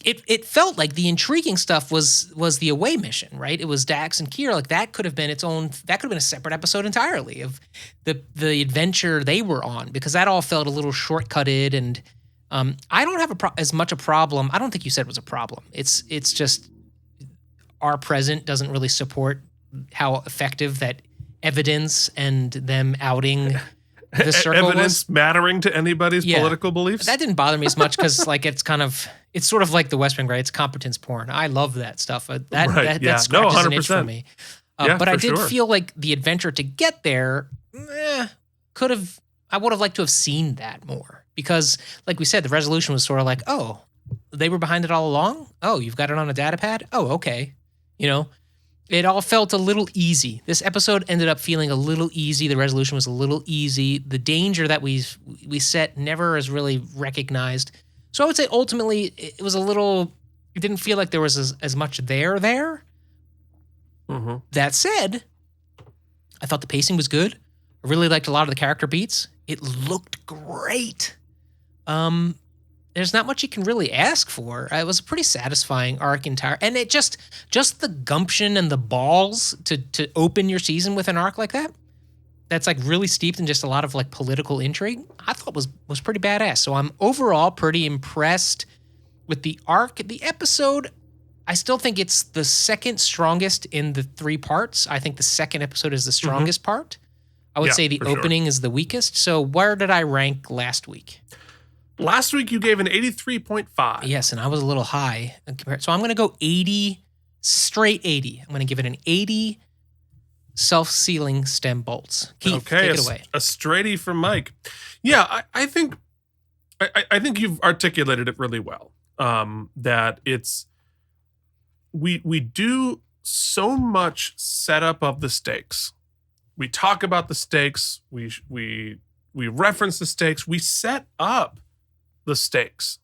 it felt like the intriguing stuff was the away mission, right? It was Dax and Kira. Like, that could have been a separate episode entirely of the adventure they were on, because that all felt a little shortcutted. And I don't have as much a problem. I don't think you said it was a problem. It's just our present doesn't really support how effective that evidence and them outing the circle evidence mattering to anybody's political beliefs. That didn't bother me as much because like it's sort of like the West Wing, right? It's competence porn. I love that stuff. That scratches an itch for me. But I did feel like the adventure to get there, I would have liked to have seen that more, because like we said, the resolution was sort of like, oh, they were behind it all along. Oh, you've got it on a data pad. Oh, okay. It all felt a little easy. This episode ended up feeling a little easy. The resolution was a little easy. The danger that we set never is really recognized. So I would say ultimately it was it didn't feel like there was as much there. Mm-hmm. That said, I thought the pacing was good. I really liked a lot of the character beats. It looked great. There's not much you can really ask for. It was a pretty satisfying arc entire, and it just the gumption and the balls to open your season with an arc like that. That's like really steeped in just a lot of like political intrigue. I thought was pretty badass. So I'm overall pretty impressed with the arc. The episode, I still think it's the second strongest in the 3 parts. I think the second episode is the strongest part. I would say the opening is the weakest. So where did I rank last week? Last week you gave an 83.5. Yes, and I was a little high. So I'm going to go 80, straight 80. I'm going to give it an 80 self-sealing stem bolts. Keith, take it away. A straighty from Mike. Yeah, I think you've articulated it really well. That it's we do so much setup of the stakes. We talk about the stakes. We reference the stakes. We set up the stakes,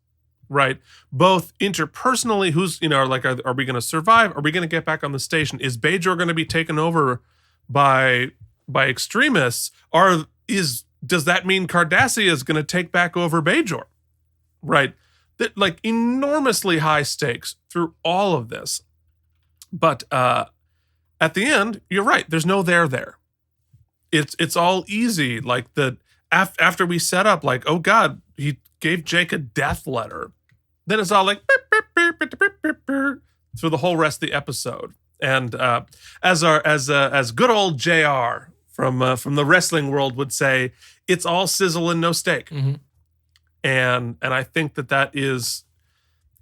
right? Both interpersonally, who's, like, are we going to survive? Are we going to get back on the station? Is Bajor going to be taken over by extremists? Does that mean Cardassia is going to take back over Bajor? Right? That, like, enormously high stakes through all of this. But at the end, you're right. There's no there. It's all easy. Like, after we set up, like, oh God, he gave Jake a death letter. Then it's all like through the whole rest of the episode. And as good old JR from the wrestling world would say, it's all sizzle and no steak. Mm-hmm. And I think that is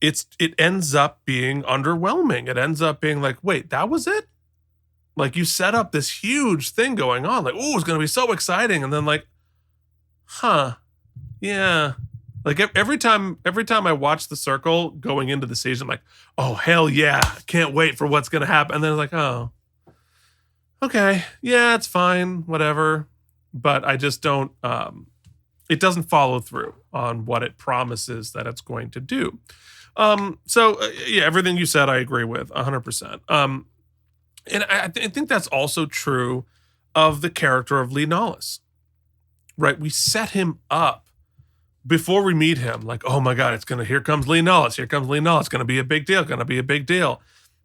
it ends up being underwhelming. It ends up being like, wait, that was it? Like, you set up this huge thing going on, like, oh, it's going to be so exciting. And then, like, yeah. Like, every time I watch The Circle going into the season, I'm like, oh, hell yeah. Can't wait for what's going to happen. And then it's like, oh, okay. Yeah, it's fine. Whatever. But I just don't, it doesn't follow through on what it promises that it's going to do. Yeah, everything you said, I agree with 100%. And I think that's also true of the character of Lee Nollis, right? We set him up before we meet him, like, oh my God, here comes Lee Nollis. Here comes Lee Nollis. It's going to be a big deal.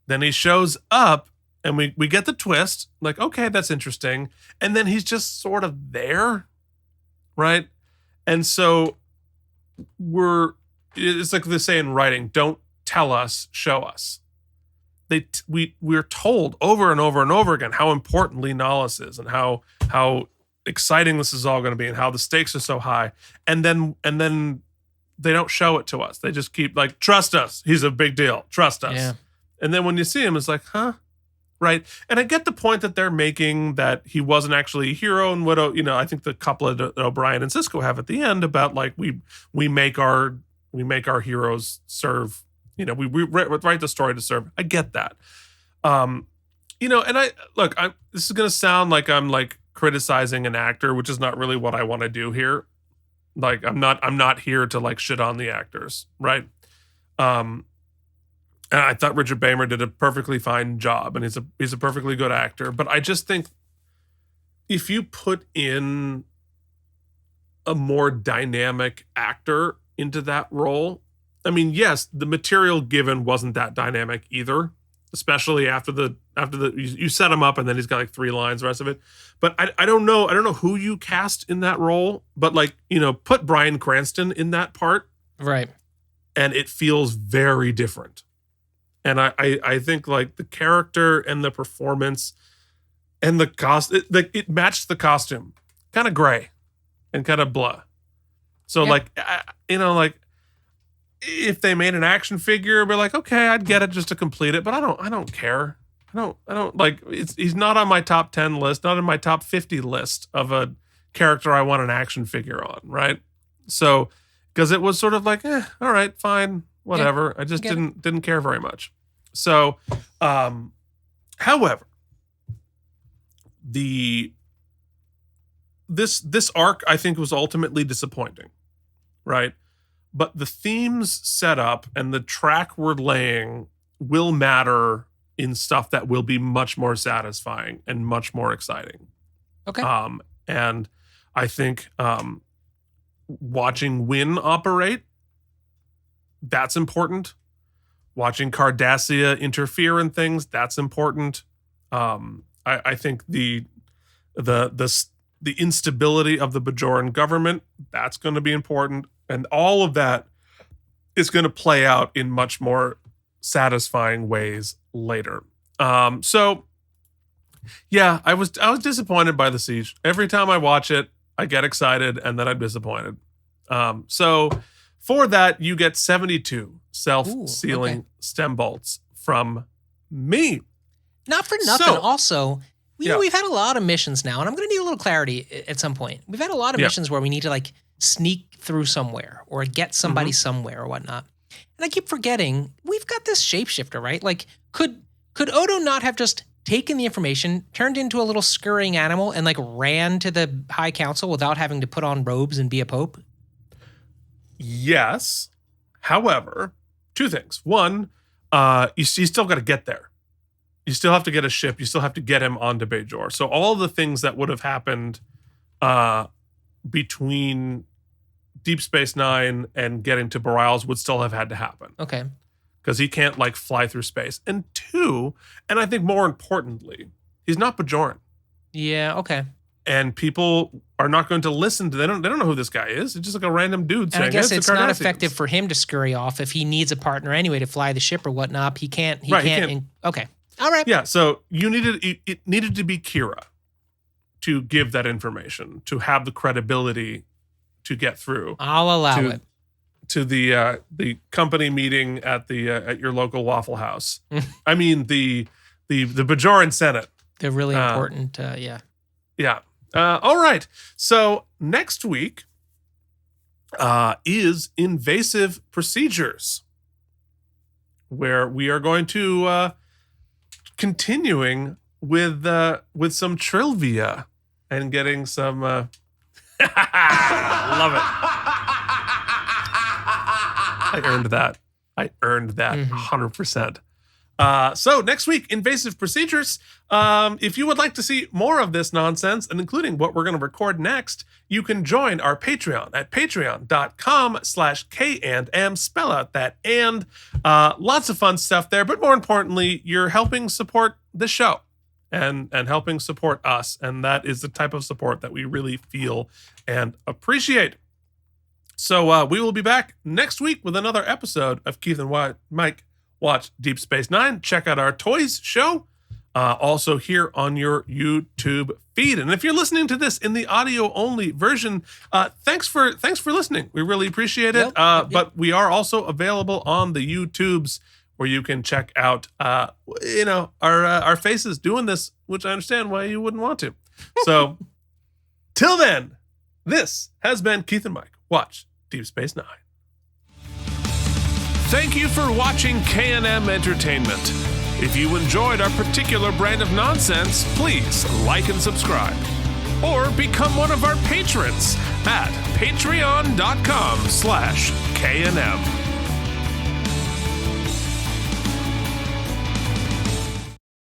Then he shows up and we get the twist, like, okay, that's interesting. And then he's just sort of there, right? And so it's like they say in writing, don't tell us, show us. We're told over and over and over again how important Lee Nollis is and how exciting this is all going to be and how the stakes are so high. And then they don't show it to us. They just keep like, trust us. He's a big deal. Trust us. Yeah. And then when you see him, it's like, huh? Right. And I get the point that they're making that he wasn't actually a hero and I think the couple that O'Brien and Cisco have at the end about like, we make our heroes serve, we write the story to serve. I get that. And this is going to sound like I'm like criticizing an actor, which is not really what I want to do here. Like, I'm not here to like shit on the actors. Right. And I thought Richard Bamer did a perfectly fine job and he's a perfectly good actor. But I just think if you put in a more dynamic actor into that role, I mean, yes, the material given wasn't that dynamic either, especially after you set him up and then he's got like 3 lines, the rest of it. But I don't know who you cast in that role, but like, put Bryan Cranston in that part. Right. And it feels very different. And I think like the character and the performance and the it matched the costume, kind of gray and kind of blah. So yeah. Like if they made an action figure, we're like, okay, I'd get it just to complete it, but I don't care. I don't like he's not on my top 10 list, not in my top 50 list of a character I want an action figure on, right? So because it was sort of like, all right, fine, whatever. Yeah, I just didn't care very much. So however, this arc I think was ultimately disappointing, right? But the themes set up and the track we're laying will matter in stuff that will be much more satisfying and much more exciting. Okay. And I think watching Wynn operate, that's important. Watching Cardassia interfere in things, that's important. I think the instability of the Bajoran government, that's going to be important. And all of that is going to play out in much more satisfying ways later. So yeah, I was disappointed by The Siege. Every time I watch it, I get excited and then I'm disappointed. So for that, you get 72 self-sealing okay. stem bolts from me. Not for nothing. So- Also, Yeah. we've had a lot of missions now, and I'm going to need a little clarity at some point. We've had a lot of Yeah. missions where we need to like sneak through somewhere or get somebody somewhere or whatnot. And I keep forgetting we've got this shapeshifter, right? Like, could Odo not have just taken the information, turned into a little scurrying animal, and like ran to the High Council without having to put on robes and be a pope? Yes. However, two things. One, you still got to get there. You still have to get a ship. You still have to get him onto Bajor. So all the things that would have happened between Deep Space Nine and getting to Borealis would still have had to happen. Okay. Because he can't like fly through space. And two, and I think more importantly, he's not Bajoran. Yeah, okay. And people are not going to listen to they don't know who this guy is. It's just like a random dude And saying, I guess "Hey, it's the not Cardassians." effective for him to scurry off if he needs a partner anyway to fly the ship or whatnot. He can't. Right, he can't. Okay. All right. Yeah, so it needed to be Kira to give that information, to have the credibility to get through I'll allow it. to the company meeting at the at your local Waffle House. I mean the Bajoran Senate. They're really important. Yeah. Yeah. All right. So next week is invasive procedures, where we are going to continuing with some trivia and getting some. Love it. I earned that. 100%. So next week, invasive procedures. If you would like to see more of this nonsense, and including what we're going to record next, you can join our Patreon at patreon.com/KandM. Spell out that and. Lots of fun stuff there, but more importantly, you're helping support the show and helping support us. And that is the type of support that we really feel and appreciate. So we will be back next week with another episode of Keith and Mike Watch Deep Space Nine. Check out our Toys show, also here on your YouTube feed. And if you're listening to this in the audio only version, thanks for listening. We really appreciate it. Yep. But we are also available on the YouTubes, where you can check out our faces doing this, which I understand why you wouldn't want to. So till then, this has been Keith and Mike Watch Deep Space Nine. Thank you for watching K&M Entertainment. If you enjoyed our particular brand of nonsense, please like and subscribe. Or become one of our patrons at patreon.com/KNM.